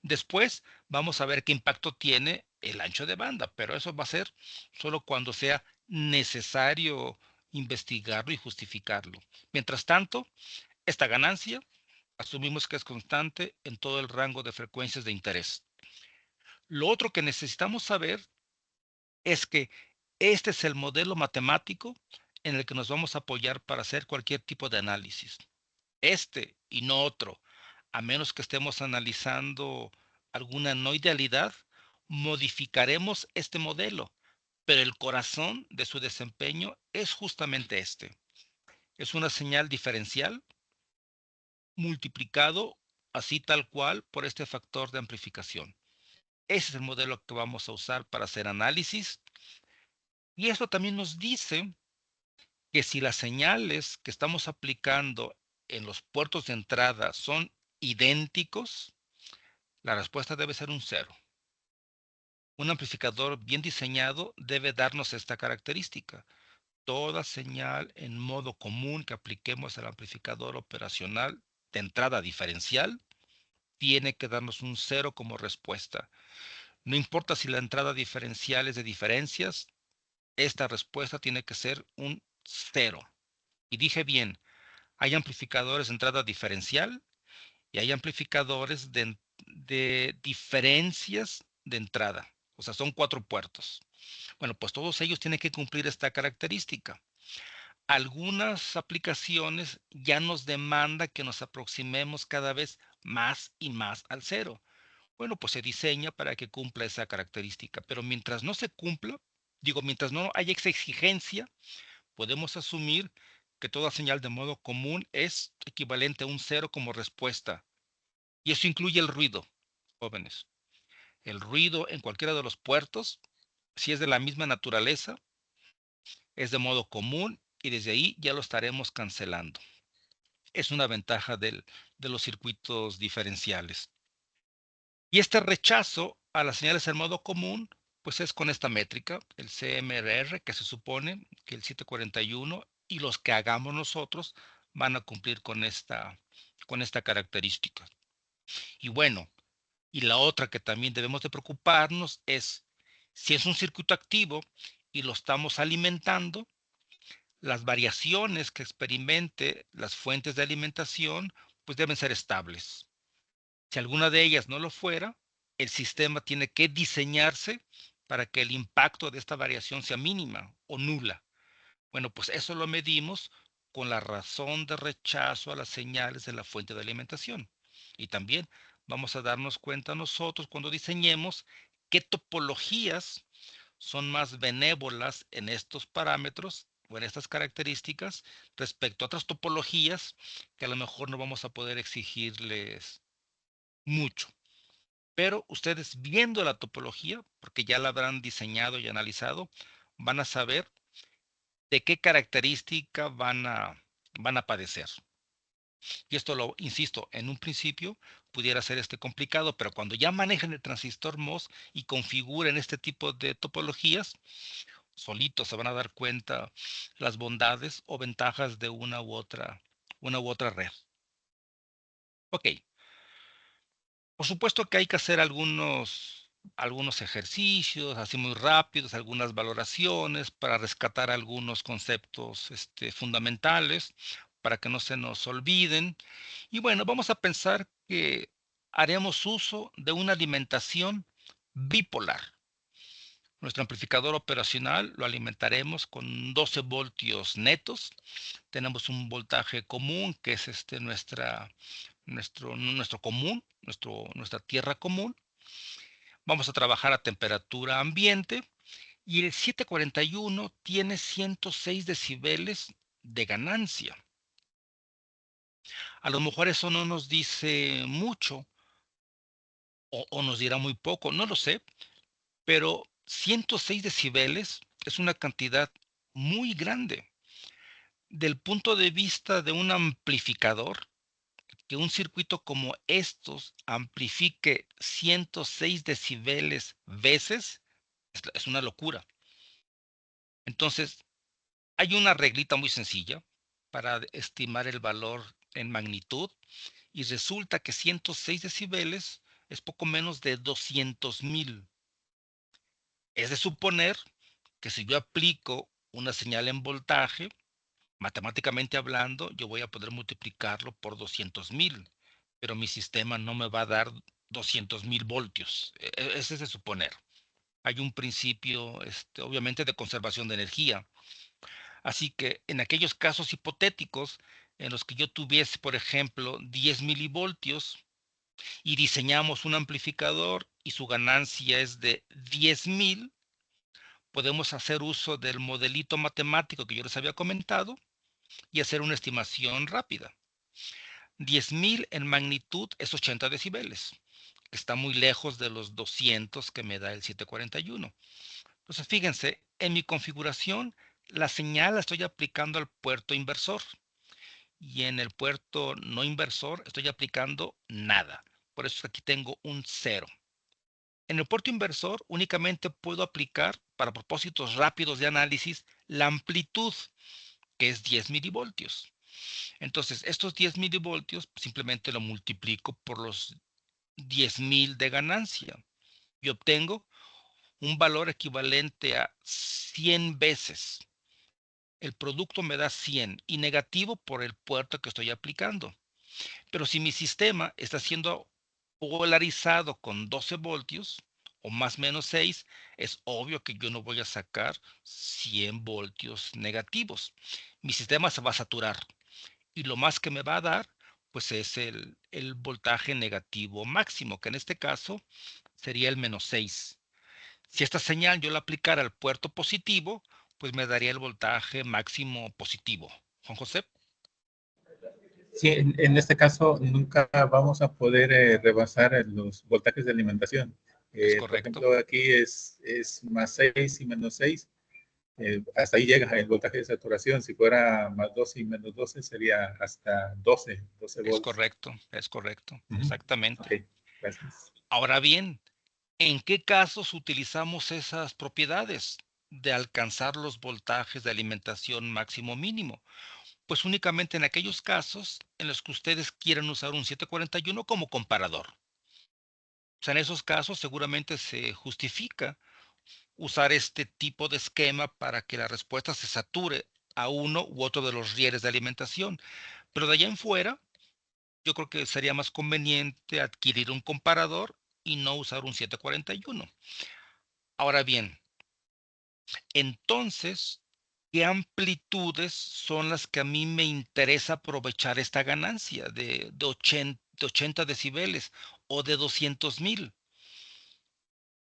Después vamos a ver qué impacto tiene el ancho de banda, pero eso va a ser solo cuando sea necesario investigarlo y justificarlo. Mientras tanto, esta ganancia asumimos que es constante en todo el rango de frecuencias de interés. Lo otro que necesitamos saber es que este es el modelo matemático en el que nos vamos a apoyar para hacer cualquier tipo de análisis. Este y no otro, a menos que estemos analizando alguna no idealidad, modificaremos este modelo, pero el corazón de su desempeño es justamente este. Es una señal diferencial multiplicado así tal cual por este factor de amplificación. Ese es el modelo que vamos a usar para hacer análisis y esto también nos dice que si las señales que estamos aplicando en los puertos de entrada son idénticos, la respuesta debe ser un cero. Un amplificador bien diseñado debe darnos esta característica. Toda señal en modo común que apliquemos al amplificador operacional de entrada diferencial tiene que darnos un cero como respuesta. No importa si la entrada diferencial es de diferencias, esta respuesta tiene que ser un 0. Y dije bien, hay amplificadores de entrada diferencial y hay amplificadores de diferencias de entrada. O sea, son 4 puertos. Bueno, pues todos ellos tienen que cumplir esta característica. Algunas aplicaciones ya nos demanda que nos aproximemos cada vez más y más al 0. Bueno, pues se diseña para que cumpla esa característica, pero mientras no se cumpla, mientras no haya esa exigencia, podemos asumir que toda señal de modo común es equivalente a un 0 como respuesta. Y eso incluye el ruido, jóvenes. El ruido en cualquiera de los puertos, si es de la misma naturaleza, es de modo común y desde ahí ya lo estaremos cancelando. Es una ventaja de los circuitos diferenciales. Y este rechazo a las señales en modo común, pues es con esta métrica, el CMRR, que se supone que el 741 y los que hagamos nosotros van a cumplir con esta característica. Y bueno, y la otra que también debemos de preocuparnos es si es un circuito activo y lo estamos alimentando, las variaciones que experimente las fuentes de alimentación pues deben ser estables. Si alguna de ellas no lo fuera, el sistema tiene que diseñarse para que el impacto de esta variación sea mínima o nula. Bueno, pues eso lo medimos con la razón de rechazo a las señales de la fuente de alimentación. Y también vamos a darnos cuenta nosotros cuando diseñemos qué topologías son más benévolas en estos parámetros o en estas características respecto a otras topologías que a lo mejor no vamos a poder exigirles mucho. Pero ustedes viendo la topología, porque ya la habrán diseñado y analizado, van a saber de qué característica van a padecer. Y esto lo insisto, en un principio pudiera ser complicado, pero cuando ya manejen el transistor MOS y configuren este tipo de topologías, solitos se van a dar cuenta las bondades o ventajas de una u otra red. Ok, por supuesto que hay que hacer algunos ejercicios así muy rápidos, algunas valoraciones para rescatar algunos conceptos fundamentales, para que no se nos olviden. Y bueno, vamos a pensar que haremos uso de una alimentación bipolar. Nuestro amplificador operacional lo alimentaremos con 12 voltios netos. Tenemos un voltaje común que es nuestro común, nuestra tierra común. Vamos a trabajar a temperatura ambiente y el 741 tiene 106 decibeles de ganancia. A lo mejor eso no nos dice mucho o nos dirá muy poco, no lo sé, pero 106 decibeles es una cantidad muy grande. Del punto de vista de un amplificador, que un circuito como estos amplifique 106 decibeles veces es una locura. Entonces, hay una reglita muy sencilla para estimar el valor en magnitud y resulta que 106 decibeles es poco menos de 200,000. Es de suponer que si yo aplico una señal en voltaje, matemáticamente hablando, yo voy a poder multiplicarlo por 200,000, pero mi sistema no me va a dar 200,000 voltios. Ese es de suponer. Hay un principio, obviamente, de conservación de energía. Así que en aquellos casos hipotéticos en los que yo tuviese, por ejemplo, 10 milivoltios y diseñamos un amplificador y su ganancia es de 10,000, podemos hacer uso del modelito matemático que yo les había comentado y hacer una estimación rápida. 10,000 en magnitud es 80 decibeles, que está muy lejos de los 200 que me da el 741. Entonces, fíjense, en mi configuración, la señal la estoy aplicando al puerto inversor y en el puerto no inversor estoy aplicando nada. Por eso aquí tengo un 0. En el puerto inversor únicamente puedo aplicar, para propósitos rápidos de análisis, la amplitud, que es 10 milivoltios. Entonces, estos 10 milivoltios simplemente lo multiplico por los 10,000 de ganancia y obtengo un valor equivalente a 100 veces. El producto me da 100 y negativo por el puerto que estoy aplicando. Pero si mi sistema está siendo polarizado con 12 voltios o más o menos 6, es obvio que yo no voy a sacar 100 voltios negativos. Mi sistema se va a saturar y lo más que me va a dar pues es el voltaje negativo máximo, que en este caso sería el menos 6. Si esta señal yo la aplicara al puerto positivo, pues me daría el voltaje máximo positivo. Juan José. Sí, en este caso nunca vamos a poder rebasar los voltajes de alimentación. Es Por correcto, ejemplo, aquí es más 6 y menos 6. Hasta ahí llega el voltaje de saturación. Si fuera más 12 y menos 12 sería hasta 12 volts. es correcto, Ujú. Ok, exactamente. gracias. Ahora bien, ¿en qué casos utilizamos esas propiedades de alcanzar los voltajes de alimentación máximo mínimo? Pues únicamente en aquellos casos en los que ustedes quieren usar un 741 como comparador. O sea, en esos casos seguramente se justifica usar este tipo de esquema para que la respuesta se sature a uno u otro de los rieles de alimentación. Pero de allá en fuera, yo creo que sería más conveniente adquirir un comparador y no usar un 741. Ahora bien, entonces, ¿qué amplitudes son las que a mí me interesa aprovechar esta ganancia de 80 decibeles o de 200,000?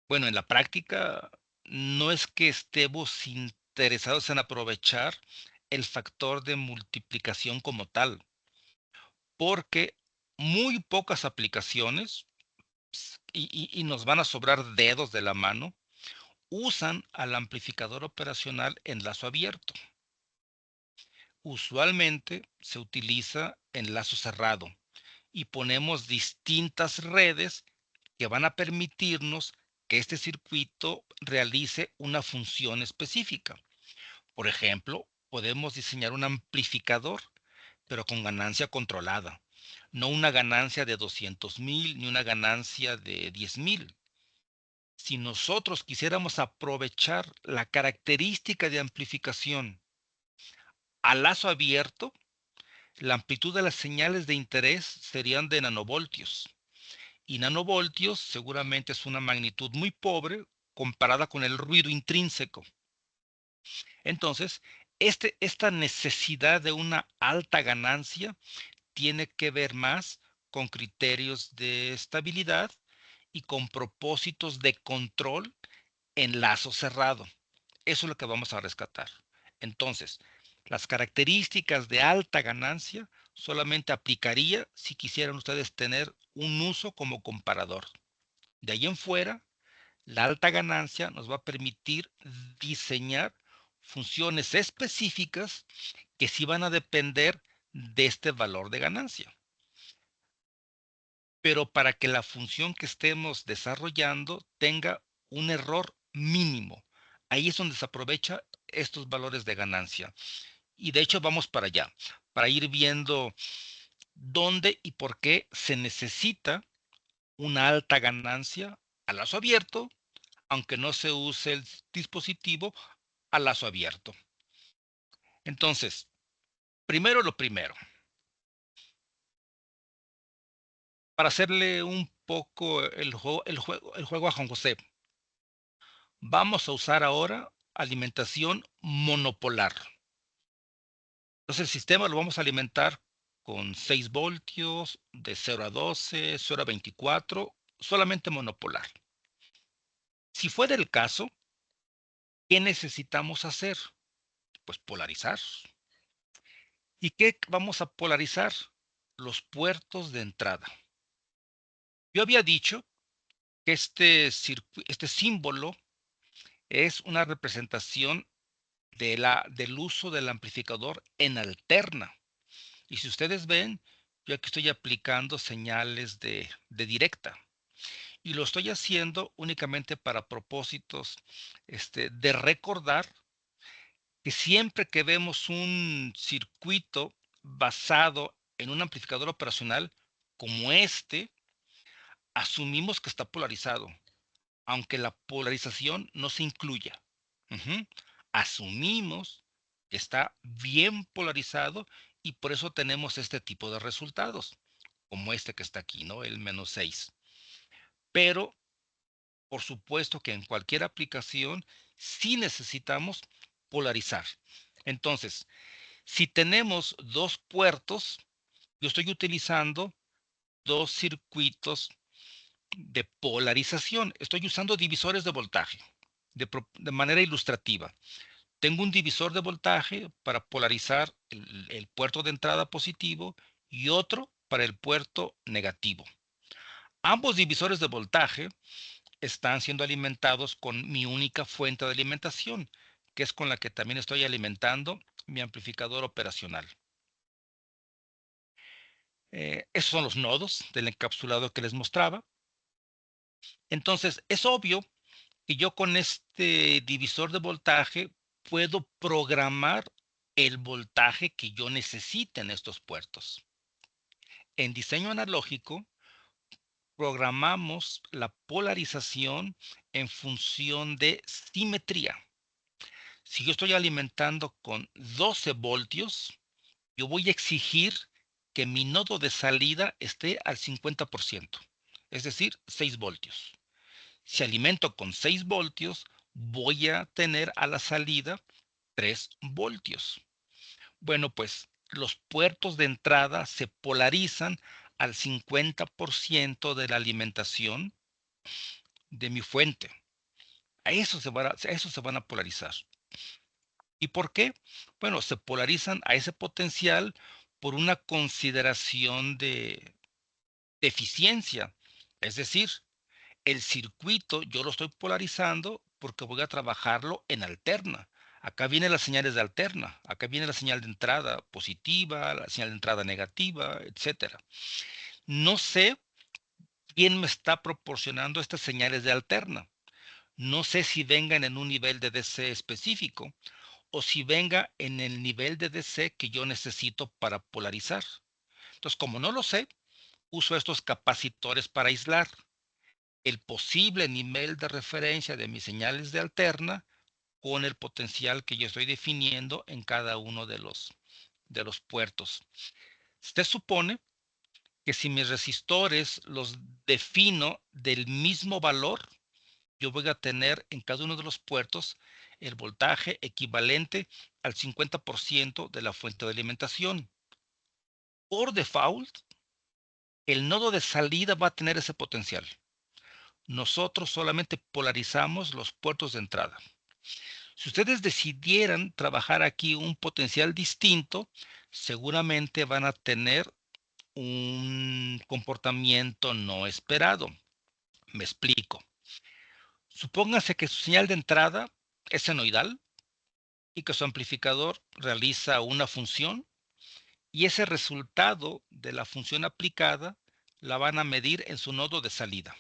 Bueno, en la práctica no es que estemos interesados en aprovechar el factor de multiplicación como tal, porque muy pocas aplicaciones, y nos van a sobrar dedos de la mano, usan al amplificador operacional en lazo abierto. Usualmente se utiliza en lazo cerrado y ponemos distintas redes que van a permitirnos que este circuito realice una función específica. Por ejemplo, podemos diseñar un amplificador, pero con ganancia controlada, no una ganancia de 200,000 ni una ganancia de 10,000. Si nosotros quisiéramos aprovechar la característica de amplificación a lazo abierto, la amplitud de las señales de interés serían de nanovoltios. Y nanovoltios seguramente es una magnitud muy pobre comparada con el ruido intrínseco. Entonces, esta necesidad de una alta ganancia tiene que ver más con criterios de estabilidad y con propósitos de control en lazo cerrado. Eso es lo que vamos a rescatar. Entonces, las características de alta ganancia solamente aplicaría si quisieran ustedes tener un uso como comparador. De ahí en fuera, la alta ganancia nos va a permitir diseñar funciones específicas que sí van a depender de este valor de ganancia. Pero para que la función que estemos desarrollando tenga un error mínimo. Ahí es donde se aprovecha estos valores de ganancia. Y de hecho vamos para allá, para ir viendo dónde y por qué se necesita una alta ganancia a lazo abierto, aunque no se use el dispositivo a lazo abierto. Entonces, primero lo primero, para hacerle un poco el juego a Juan José, vamos a usar ahora alimentación monopolar. Entonces el sistema lo vamos a alimentar con 6 voltios, de 0 a 12, 0 a 24, solamente monopolar. Si fuera el caso, ¿qué necesitamos hacer? Pues polarizar. ¿Y qué vamos a polarizar? Los puertos de entrada. Yo había dicho que este símbolo es una representación del uso del amplificador en alterna. Y si ustedes ven, yo aquí estoy aplicando señales de directa. Y lo estoy haciendo únicamente para propósitos de recordar que siempre que vemos un circuito basado en un amplificador operacional como este, asumimos que está polarizado, aunque la polarización no se incluya. Ujú. Asumimos que está bien polarizado y por eso tenemos este tipo de resultados, como este que está aquí, ¿no? El -6. Pero, por supuesto que en cualquier aplicación sí necesitamos polarizar. Entonces, si tenemos dos puertos, yo estoy utilizando dos circuitos de polarización. Estoy usando divisores de voltaje de manera ilustrativa. Tengo un divisor de voltaje para polarizar el puerto de entrada positivo y otro para el puerto negativo. Ambos divisores de voltaje están siendo alimentados con mi única fuente de alimentación, que es con la que también estoy alimentando mi amplificador operacional. Esos son los nodos del encapsulado que les mostraba. Entonces, es obvio que yo con este divisor de voltaje puedo programar el voltaje que yo necesite en estos puertos. En diseño analógico, programamos la polarización en función de simetría. Si yo estoy alimentando con 12 voltios, yo voy a exigir que mi nodo de salida esté al 50%, es decir, 6 voltios. Si alimento con 6 voltios, voy a tener a la salida 3 voltios. Bueno, pues los puertos de entrada se polarizan al 50% de la alimentación de mi fuente. A eso se van a polarizar. ¿Y por qué? Bueno, se polarizan a ese potencial por una consideración de eficiencia. Es decir, el circuito yo lo estoy polarizando porque voy a trabajarlo en alterna. Acá vienen las señales de alterna, acá viene la señal de entrada positiva, la señal de entrada negativa, etcétera. No sé quién me está proporcionando estas señales de alterna. No sé si vengan en un nivel de DC específico o si venga en el nivel de DC que yo necesito para polarizar. Entonces, como no lo sé, uso estos capacitores para aislar el posible nivel de referencia de mis señales de alterna con el potencial que yo estoy definiendo en cada uno de los puertos. Se supone que si mis resistores los defino del mismo valor, yo voy a tener en cada uno de los puertos el voltaje equivalente al 50% de la fuente de alimentación. Por default, el nodo de salida va a tener ese potencial. Nosotros solamente polarizamos los puertos de entrada. Si ustedes decidieran trabajar aquí un potencial distinto, seguramente van a tener un comportamiento no esperado. Me explico. Supónganse que su señal de entrada es senoidal y que su amplificador realiza una función y ese resultado de la función aplicada la van a medir en su nodo de salida.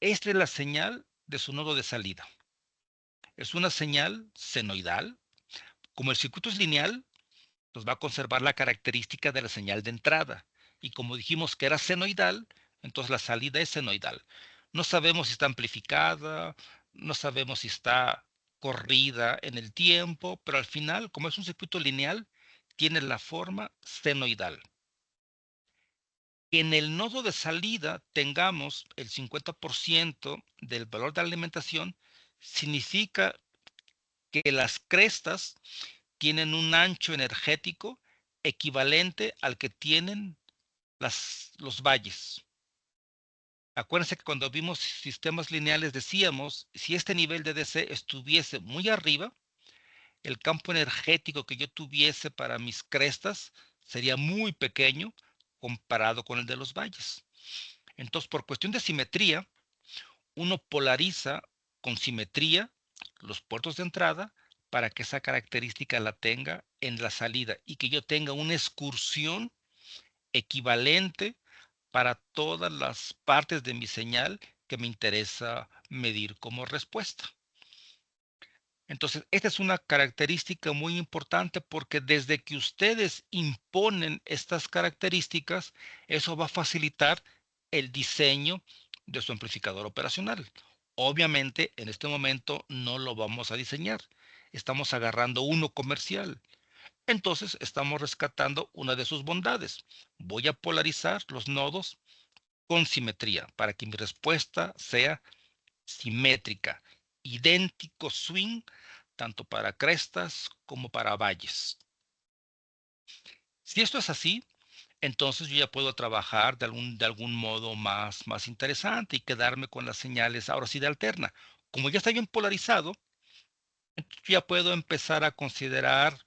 Esta es la señal de su nodo de salida. Es una señal senoidal. Como el circuito es lineal, pues va a conservar la característica de la señal de entrada. Y como dijimos que era senoidal, entonces la salida es senoidal. No sabemos si está amplificada, no sabemos si está corrida en el tiempo, pero al final, como es un circuito lineal, tiene la forma senoidal. Que en el nodo de salida tengamos el 50% del valor de alimentación, significa que las crestas tienen un ancho energético equivalente al que tienen los valles. Acuérdense que cuando vimos sistemas lineales decíamos, si este nivel de DC estuviese muy arriba, el campo energético que yo tuviese para mis crestas sería muy pequeño comparado con el de los valles. Entonces, por cuestión de simetría, uno polariza con simetría los puertos de entrada para que esa característica la tenga en la salida y que yo tenga una excursión equivalente para todas las partes de mi señal que me interesa medir como respuesta. Entonces, esta es una característica muy importante porque desde que ustedes imponen estas características, eso va a facilitar el diseño de su amplificador operacional. Obviamente, en este momento no lo vamos a diseñar. Estamos agarrando uno comercial. Entonces, estamos rescatando una de sus bondades. Voy a polarizar los nodos con simetría para que mi respuesta sea simétrica. Idéntico swing, tanto para crestas como para valles. Si esto es así, entonces yo ya puedo trabajar de algún modo más interesante y quedarme con las señales ahora sí de alterna. Como ya está bien polarizado, yo ya puedo empezar a considerar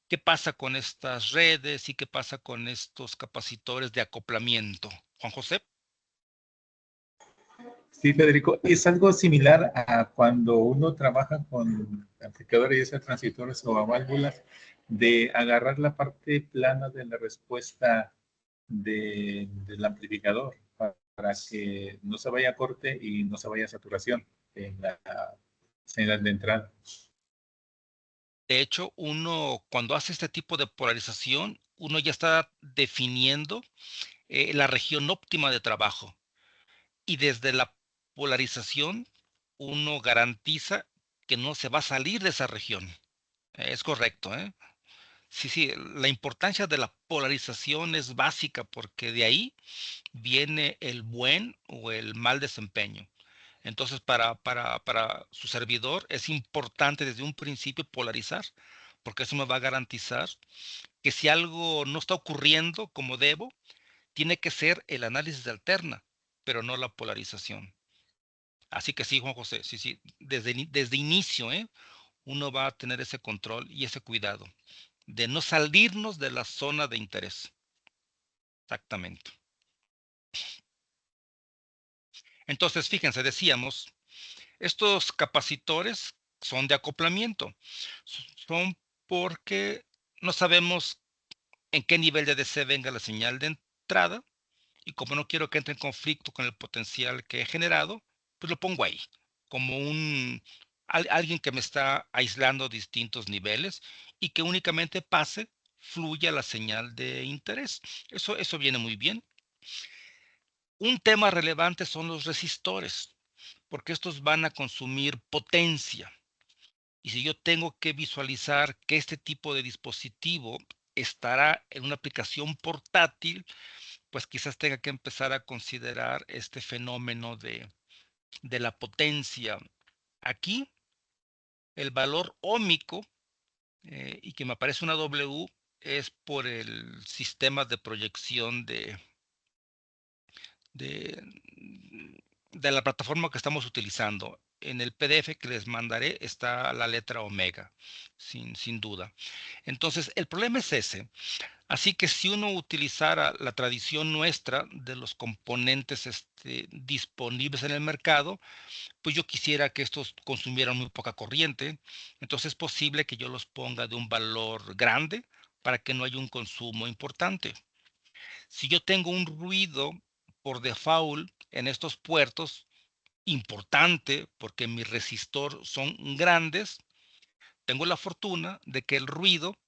qué pasa con estas redes y qué pasa con estos capacitores de acoplamiento. Juan José. Sí, Federico, es algo similar a cuando uno trabaja con amplificadores, ya sea transitores o a válvulas, de agarrar la parte plana de la respuesta del amplificador para que no se vaya a corte y no se vaya a saturación en la señal de entrada. De hecho, uno cuando hace este tipo de polarización, uno ya está definiendo la región óptima de trabajo. Y desde la polarización, uno garantiza que no se va a salir de esa región. Es correcto, ¿eh? Sí, sí, la importancia de la polarización es básica porque de ahí viene el buen o el mal desempeño. Entonces, para su servidor es importante desde un principio polarizar, porque eso me va a garantizar que si algo no está ocurriendo como debo, tiene que ser el análisis de alterna, pero no la polarización. Así que sí, Juan José, sí, sí, desde inicio, uno va a tener ese control y ese cuidado de no salirnos de la zona de interés. Exactamente. Entonces, fíjense, decíamos, estos capacitores son de acoplamiento. Son porque no sabemos en qué nivel de DC venga la señal de entrada y como no quiero que entre en conflicto con el potencial que he generado, pues lo pongo ahí, como alguien que me está aislando distintos niveles y que únicamente pase, fluya la señal de interés. Eso viene muy bien. Un tema relevante son los resistores, porque estos van a consumir potencia. Y si yo tengo que visualizar que este tipo de dispositivo estará en una aplicación portátil, pues quizás tenga que empezar a considerar este fenómeno de la potencia. Aquí, el valor óhmico, y que me aparece una W, es por el sistema de proyección de, de la plataforma que estamos utilizando. En el PDF que les mandaré está la letra omega, sin duda. Entonces, el problema es ese. Así que si uno utilizara la tradición nuestra de los componentes disponibles en el mercado, pues yo quisiera que estos consumieran muy poca corriente. Entonces es posible que yo los ponga de un valor grande para que no haya un consumo importante. Si yo tengo un ruido por default en estos puertos importante porque mis resistor son grandes, tengo la fortuna de que el ruido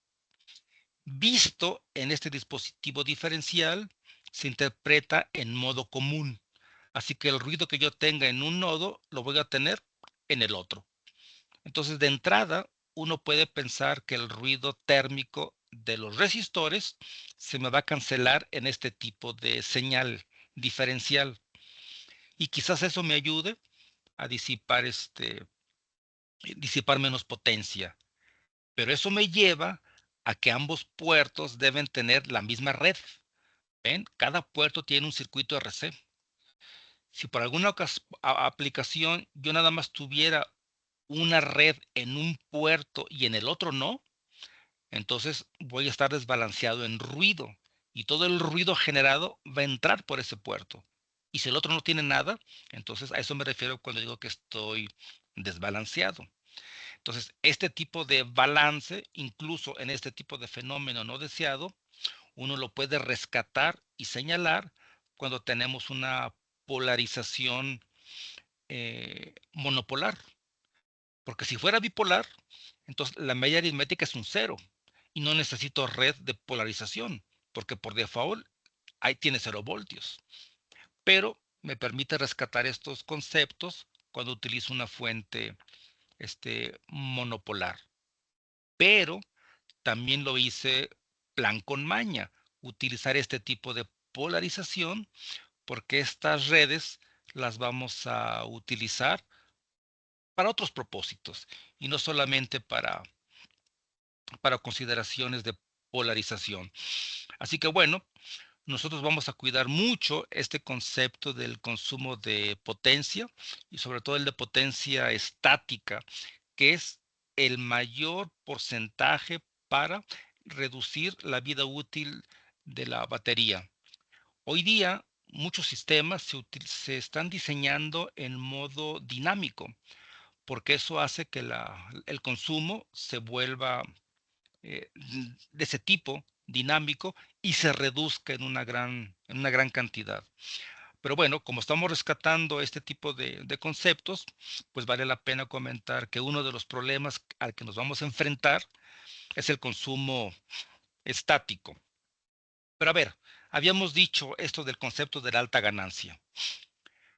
visto en este dispositivo diferencial se interpreta en modo común. Así que el ruido que yo tenga en un nodo lo voy a tener en el otro. Entonces, de entrada, uno puede pensar que el ruido térmico de los resistores se me va a cancelar en este tipo de señal diferencial. Y quizás eso me ayude a disipar menos potencia. Pero eso me lleva a que ambos puertos deben tener la misma red. ¿Ven? Cada puerto tiene un circuito RC. Si por alguna aplicación yo nada más tuviera una red en un puerto y en el otro no, entonces voy a estar desbalanceado en ruido y todo el ruido generado va a entrar por ese puerto. Y si el otro no tiene nada, entonces a eso me refiero cuando digo que estoy desbalanceado. Entonces, este tipo de balance, incluso en este tipo de fenómeno no deseado, uno lo puede rescatar y señalar cuando tenemos una polarización monopolar. Porque si fuera bipolar, entonces la media aritmética es un cero y no necesito red de polarización, porque por default ahí tiene 0 voltios. Pero me permite rescatar estos conceptos cuando utilizo una fuente monopolar. Pero también lo hice plan con maña, utilizar este tipo de polarización, porque estas redes las vamos a utilizar para otros propósitos y no solamente para consideraciones de polarización. Así que bueno, nosotros vamos a cuidar mucho este concepto del consumo de potencia y sobre todo el de potencia estática, que es el mayor porcentaje para reducir la vida útil de la batería. Hoy día, muchos sistemas se están diseñando en modo dinámico, porque eso hace que el consumo se vuelva de ese tipo dinámico y se reduzca en una gran cantidad. Pero bueno, como estamos rescatando este tipo de conceptos, pues vale la pena comentar que uno de los problemas al que nos vamos a enfrentar es el consumo estático. Pero a ver, habíamos dicho esto del concepto de la alta ganancia.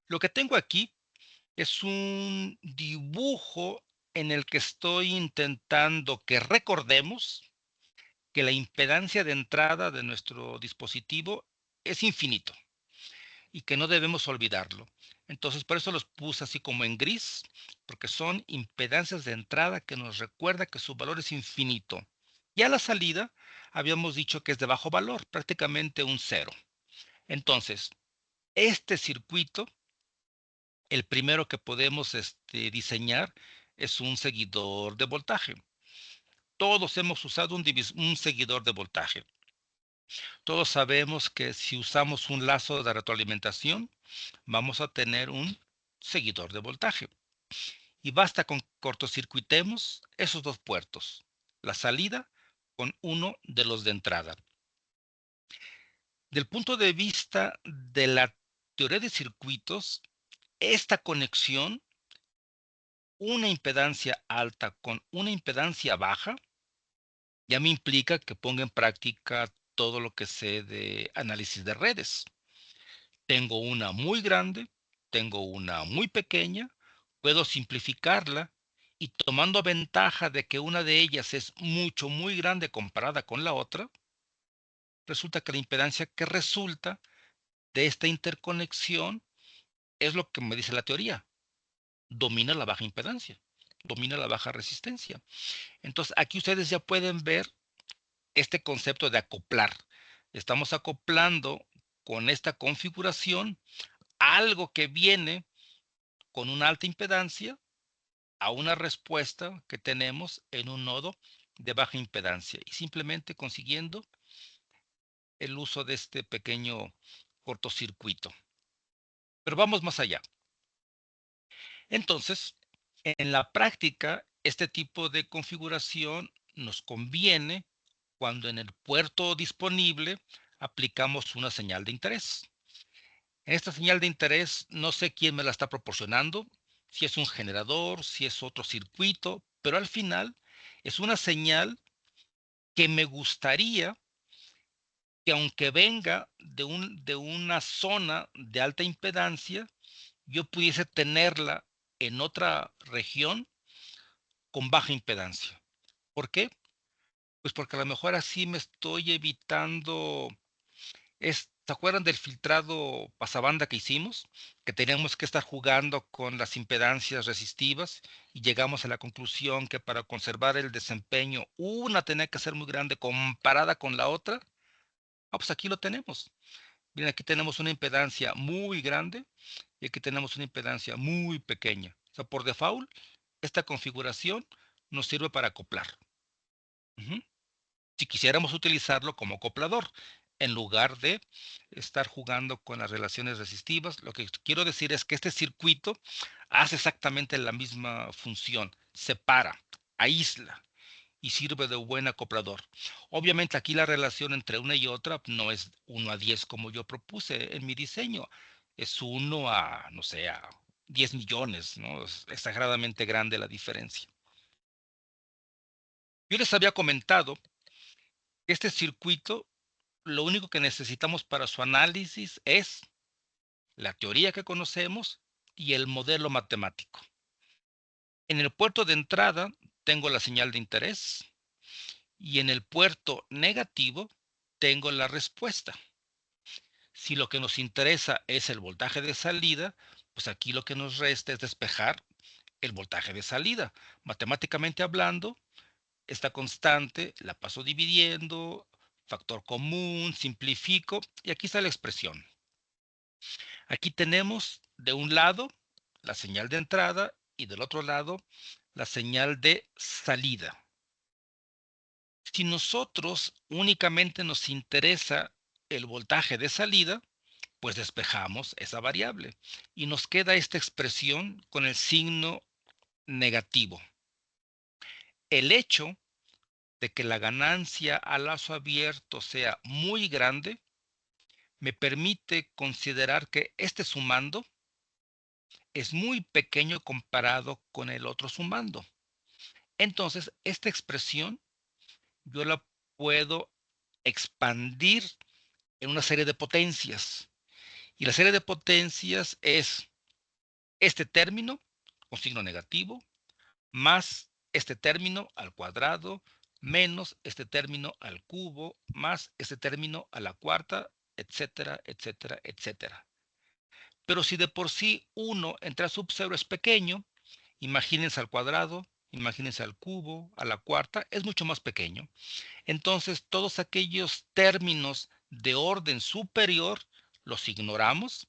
Lo que tengo aquí es un dibujo en el que estoy intentando que recordemos que la impedancia de entrada de nuestro dispositivo es infinito y que no debemos olvidarlo. Entonces, por eso los puse así como en gris, porque son impedancias de entrada que nos recuerda que su valor es infinito. Y a la salida habíamos dicho que es de bajo valor, prácticamente un cero. Entonces, este circuito, el primero que podemos diseñar es un seguidor de voltaje. Todos hemos usado un seguidor de voltaje. Todos sabemos que si usamos un lazo de retroalimentación, vamos a tener un seguidor de voltaje. Y basta con cortocircuitemos esos dos puertos, la salida con uno de los de entrada. Del punto de vista de la teoría de circuitos, esta conexión, una impedancia alta con una impedancia baja, ya me implica que ponga en práctica todo lo que sé de análisis de redes. Tengo una muy grande, tengo una muy pequeña, puedo simplificarla y tomando ventaja de que una de ellas es muy grande comparada con la otra, resulta que la impedancia que resulta de esta interconexión es lo que me dice la teoría. Domina la baja impedancia, domina la baja resistencia. Entonces, aquí ustedes ya pueden ver este concepto de acoplar. Estamos acoplando con esta configuración algo que viene con una alta impedancia a una respuesta que tenemos en un nodo de baja impedancia y simplemente consiguiendo el uso de este pequeño cortocircuito. Pero vamos más allá. Entonces, en la práctica, este tipo de configuración nos conviene cuando en el puerto disponible aplicamos una señal de interés. Esta señal de interés no sé quién me la está proporcionando, si es un generador, si es otro circuito, pero al final es una señal que me gustaría que aunque venga de una zona de alta impedancia, yo pudiese tenerla en otra región con baja impedancia. ¿Por qué? Pues porque a lo mejor así me estoy evitando. ¿Se acuerdan del filtrado pasabanda que hicimos? Que teníamos que estar jugando con las impedancias resistivas y llegamos a la conclusión que para conservar el desempeño, una tenía que ser muy grande comparada con la otra. Ah, pues aquí lo tenemos. Miren, aquí tenemos una impedancia muy grande y aquí tenemos una impedancia muy pequeña. O sea, por default, esta configuración nos sirve para acoplar. Ujú. Si quisiéramos utilizarlo como acoplador, en lugar de estar jugando con las relaciones resistivas, lo que quiero decir es que este circuito hace exactamente la misma función, separa, aísla y sirve de buen acoplador. Obviamente aquí la relación entre una y otra no es 1 a 10 como yo propuse en mi diseño, es 1 a, no sé, a 10 millones, ¿no? Es exageradamente grande la diferencia. Yo les había comentado que este circuito, lo único que necesitamos para su análisis es la teoría que conocemos y el modelo matemático. En el puerto de entrada tengo la señal de interés y en el puerto negativo tengo la respuesta. Si lo que nos interesa es el voltaje de salida, pues aquí lo que nos resta es despejar el voltaje de salida. Matemáticamente hablando, esta constante la paso dividiendo, factor común, simplifico y aquí está la expresión. Aquí tenemos de un lado la señal de entrada y del otro lado la señal de salida. Si nosotros únicamente nos interesa el voltaje de salida, pues despejamos esa variable y nos queda esta expresión con el signo negativo. El hecho de que la ganancia a lazo abierto sea muy grande me permite considerar que este sumando es muy pequeño comparado con el otro sumando. Entonces, esta expresión yo la puedo expandir en una serie de potencias. Y la serie de potencias es este término con signo negativo más este término al cuadrado menos este término al cubo más este término a la cuarta, etcétera, etcétera, etcétera. Pero si de por sí 1 entre a sub 0 es pequeño, imagínense al cuadrado, imagínense al cubo, a la cuarta, es mucho más pequeño. Entonces, todos aquellos términos de orden superior los ignoramos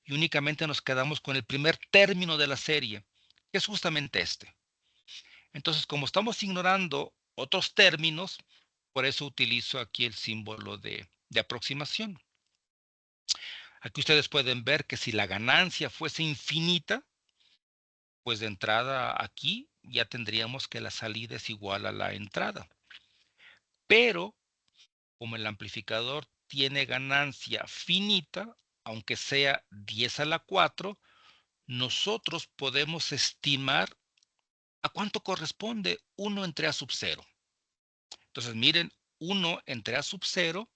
y únicamente nos quedamos con el primer término de la serie, que es justamente este. Entonces, como estamos ignorando otros términos, por eso utilizo aquí el símbolo de aproximación. Aquí ustedes pueden ver que si la ganancia fuese infinita, pues de entrada aquí ya tendríamos que la salida es igual a la entrada. Pero como el amplificador tiene ganancia finita, aunque sea 10 a la 4, nosotros podemos estimar a cuánto corresponde 1 entre a sub 0. Entonces, miren, 1 entre a sub 0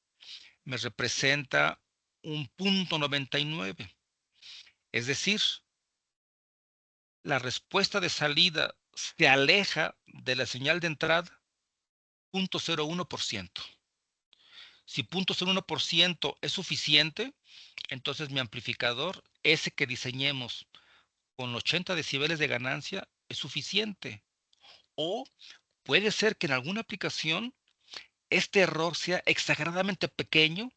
me representa un punto 99. Es decir, la respuesta de salida se aleja de la señal de entrada 0.01%. Si 0.01% es suficiente, entonces mi amplificador, ese que diseñemos con 80 decibeles de ganancia, es suficiente. O puede ser que en alguna aplicación este error sea exageradamente pequeño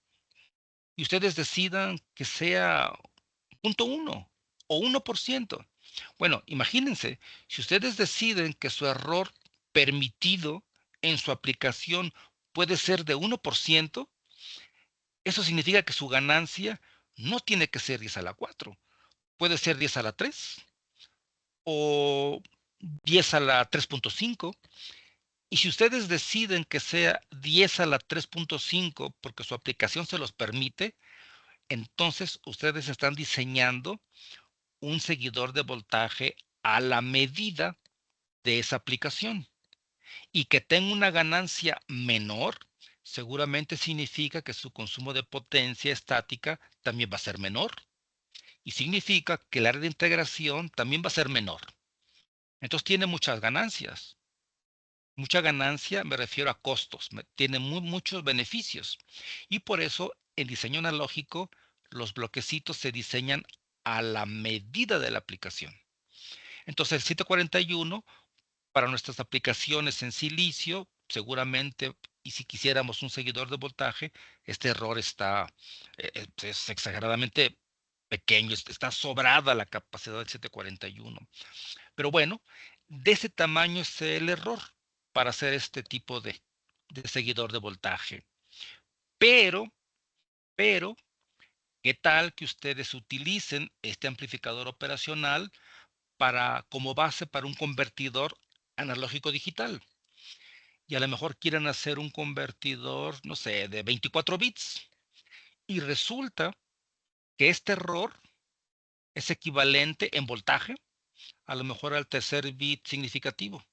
y ustedes decidan que sea 0.1 o 1%. Bueno, imagínense, si ustedes deciden que su error permitido en su aplicación puede ser de 1%, eso significa que su ganancia no tiene que ser 10 a la 4, puede ser 10 a la 3 o 10 a la 3.5. Y si ustedes deciden que sea 10 a la 3.5 porque su aplicación se los permite, entonces ustedes están diseñando un seguidor de voltaje a la medida de esa aplicación. Y que tenga una ganancia menor, seguramente significa que su consumo de potencia estática también va a ser menor. Y significa que el área de integración también va a ser menor. Entonces tiene muchas ganancias. Mucha ganancia me refiero a costos, tiene muchos beneficios. Y por eso en diseño analógico los bloquecitos se diseñan a la medida de la aplicación. Entonces el 741 para nuestras aplicaciones en silicio, seguramente, y si quisiéramos un seguidor de voltaje, este error está es exageradamente pequeño, está sobrada la capacidad del 741. Pero bueno, de ese tamaño es el error para hacer este tipo de seguidor de voltaje. Pero, pero, ¿qué tal que ustedes utilicen este amplificador operacional como base para un convertidor analógico digital? Y a lo mejor quieren hacer un convertidor, no sé, de 24 bits. Y resulta que este error es equivalente en voltaje a lo mejor al tercer bit significativo.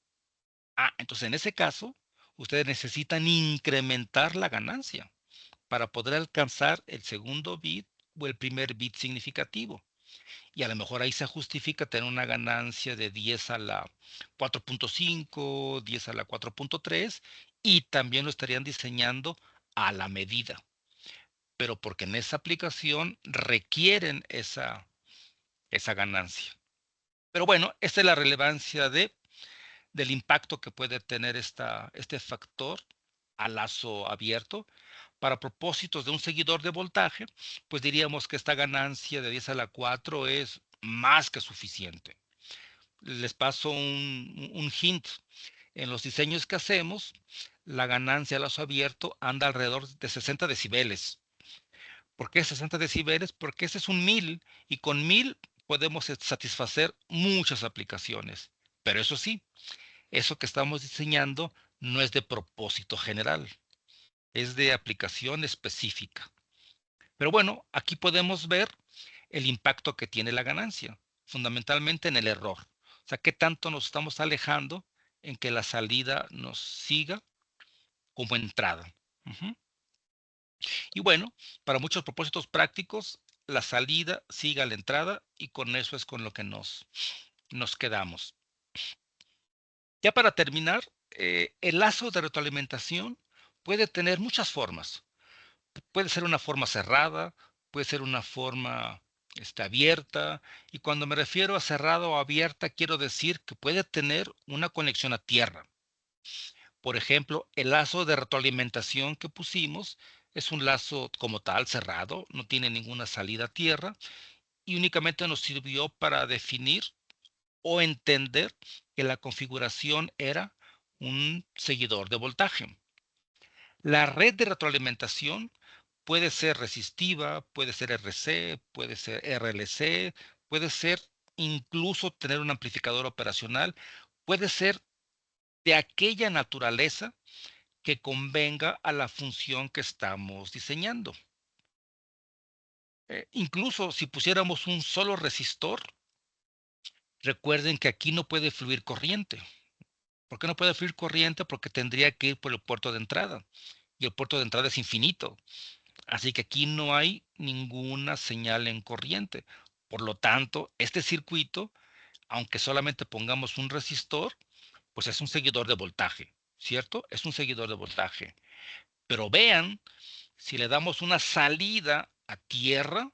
Entonces en ese caso, ustedes necesitan incrementar la ganancia para poder alcanzar el segundo bit o el primer bit significativo. Y a lo mejor ahí se justifica tener una ganancia de 10 a la 4.5, 10 a la 4.3, y también lo estarían diseñando a la medida, pero porque en esa aplicación requieren esa ganancia. Pero bueno, esta es la relevancia del impacto que puede tener este factor a lazo abierto. Para propósitos de un seguidor de voltaje, pues diríamos que esta ganancia de 10 a la 4 es más que suficiente. Les paso un hint. En los diseños que hacemos, la ganancia a lazo abierto anda alrededor de 60 decibeles. ¿Por qué 60 decibeles? Porque ese es un 1000, y con 1000 podemos satisfacer muchas aplicaciones. Pero eso sí, eso que estamos diseñando no es de propósito general, es de aplicación específica. Pero bueno, aquí podemos ver el impacto que tiene la ganancia, fundamentalmente en el error. O sea, qué tanto nos estamos alejando en que la salida nos siga como entrada. Ujú. Y bueno, para muchos propósitos prácticos, la salida siga la entrada, y con eso es con lo que nos quedamos. Ya para terminar, el lazo de retroalimentación puede tener muchas formas. Puede ser una forma cerrada, puede ser una forma abierta, y cuando me refiero a cerrada o abierta, quiero decir que puede tener una conexión a tierra. Por ejemplo, el lazo de retroalimentación que pusimos es un lazo como tal cerrado, no tiene ninguna salida a tierra, y únicamente nos sirvió para definir o entender que la configuración era un seguidor de voltaje. La red de retroalimentación puede ser resistiva, puede ser RC, puede ser RLC, puede ser incluso tener un amplificador operacional, puede ser de aquella naturaleza que convenga a la función que estamos diseñando. Incluso si pusiéramos un solo resistor, recuerden que aquí no puede fluir corriente. ¿Por qué no puede fluir corriente? Porque tendría que ir por el puerto de entrada, y el puerto de entrada es infinito. Así que aquí no hay ninguna señal en corriente. Por lo tanto, este circuito, aunque solamente pongamos un resistor, pues es un seguidor de voltaje, ¿cierto? Es un seguidor de voltaje. Pero vean, si le damos una salida a tierra,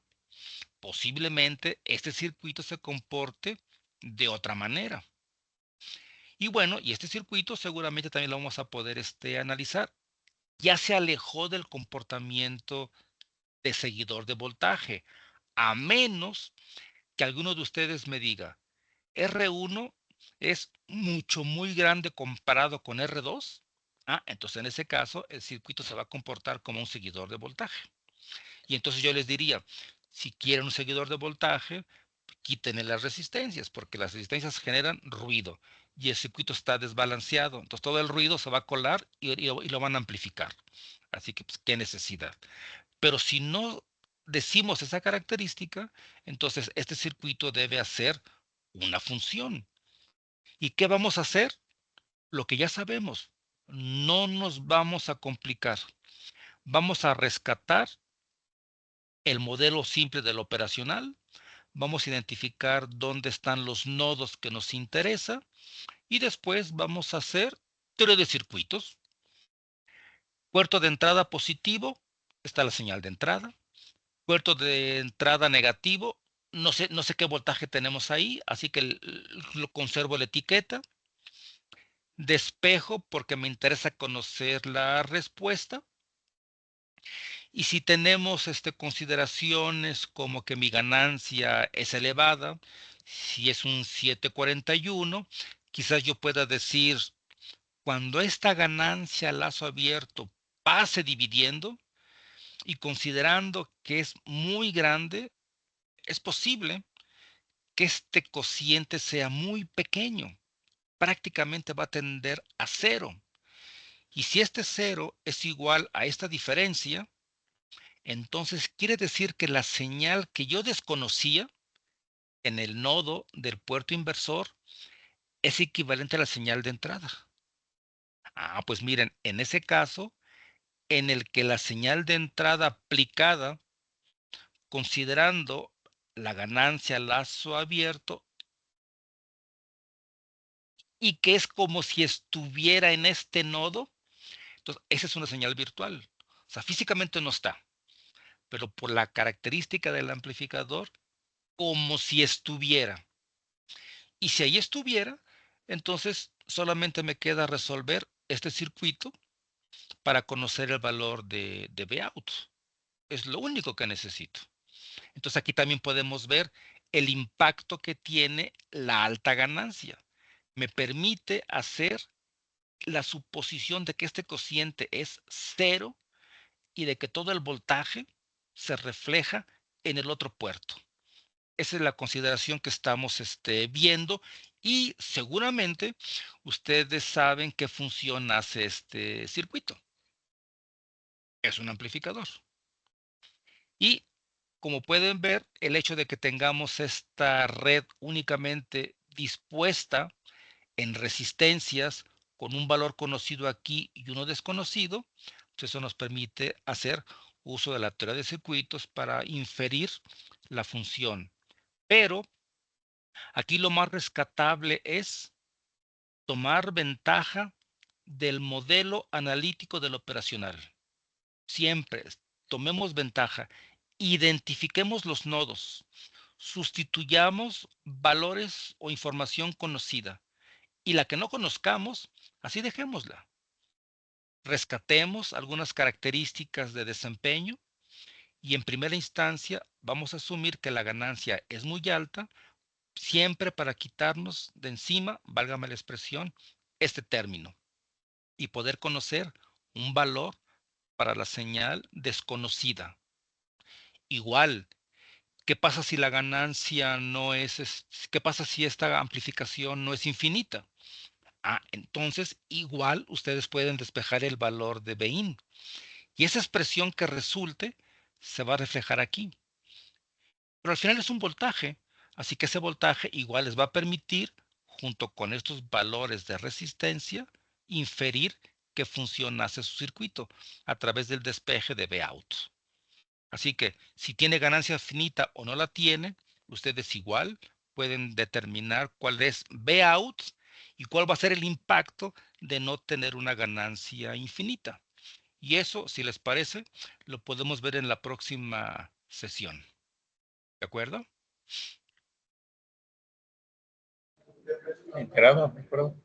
posiblemente este circuito se comporte de otra manera. Y bueno, y este circuito seguramente también lo vamos a poder analizar. Ya se alejó del comportamiento de seguidor de voltaje, a menos que alguno de ustedes me diga, R1 es mucho, muy grande comparado con R2. Entonces en ese caso el circuito se va a comportar como un seguidor de voltaje. Y entonces yo les diría, si quieren un seguidor de voltaje, quítenle las resistencias, porque las resistencias generan ruido y el circuito está desbalanceado. Entonces todo el ruido se va a colar y lo van a amplificar. Así que, pues, qué necesidad. Pero si no decimos esa característica, entonces este circuito debe hacer una función. ¿Y qué vamos a hacer? Lo que ya sabemos. No nos vamos a complicar. Vamos a rescatar el modelo simple del operacional. Vamos a identificar dónde están los nodos que nos interesa, y después vamos a hacer teoría de circuitos. Puerto de entrada positivo, está la señal de entrada. Puerto de entrada negativo, no sé qué voltaje tenemos ahí, así que lo conservo la etiqueta. Despejo porque me interesa conocer la respuesta. Y si tenemos consideraciones como que mi ganancia es elevada, si es un 741, quizás yo pueda decir, cuando esta ganancia a lazo abierto pase dividiendo, y considerando que es muy grande, es posible que este cociente sea muy pequeño, prácticamente va a tender a cero. Y si este cero es igual a esta diferencia, entonces quiere decir que la señal que yo desconocía en el nodo del puerto inversor es equivalente a la señal de entrada. Pues miren, en ese caso, en el que la señal de entrada aplicada, considerando la ganancia lazo abierto y que es como si estuviera en este nodo. Entonces, esa es una señal virtual. O sea, físicamente no está, pero por la característica del amplificador, como si estuviera. Y si ahí estuviera, entonces solamente me queda resolver este circuito para conocer el valor de Vout. Es lo único que necesito. Entonces aquí también podemos ver el impacto que tiene la alta ganancia. Me permite hacer la suposición de que este cociente es cero y de que todo el voltaje se refleja en el otro puerto. Esa es la consideración que estamos viendo y seguramente ustedes saben qué función hace este circuito. Es un amplificador. Y como pueden ver, el hecho de que tengamos esta red únicamente dispuesta en resistencias con un valor conocido aquí y uno desconocido, pues eso nos permite hacer uso de la teoría de circuitos para inferir la función. Pero aquí lo más rescatable es tomar ventaja del modelo analítico del operacional. Siempre tomemos ventaja, identifiquemos los nodos, sustituyamos valores o información conocida y la que no conozcamos, así dejémosla. Rescatemos algunas características de desempeño y en primera instancia vamos a asumir que la ganancia es muy alta, siempre para quitarnos de encima, válgame la expresión, este término y poder conocer un valor para la señal desconocida. Igual, ¿qué pasa si la ganancia no es, qué pasa si esta amplificación no es infinita? Entonces igual ustedes pueden despejar el valor de Bin y esa expresión que resulte se va a reflejar aquí. Pero al final es un voltaje, así que ese voltaje igual les va a permitir, junto con estos valores de resistencia, inferir qué función hace su circuito a través del despeje de Vout. Así que si tiene ganancia finita o no la tiene, ustedes igual pueden determinar cuál es Vout y cuál va a ser el impacto de no tener una ganancia infinita. Y eso, si les parece, lo podemos ver en la próxima sesión. ¿De acuerdo? Enterado, me acuerdo.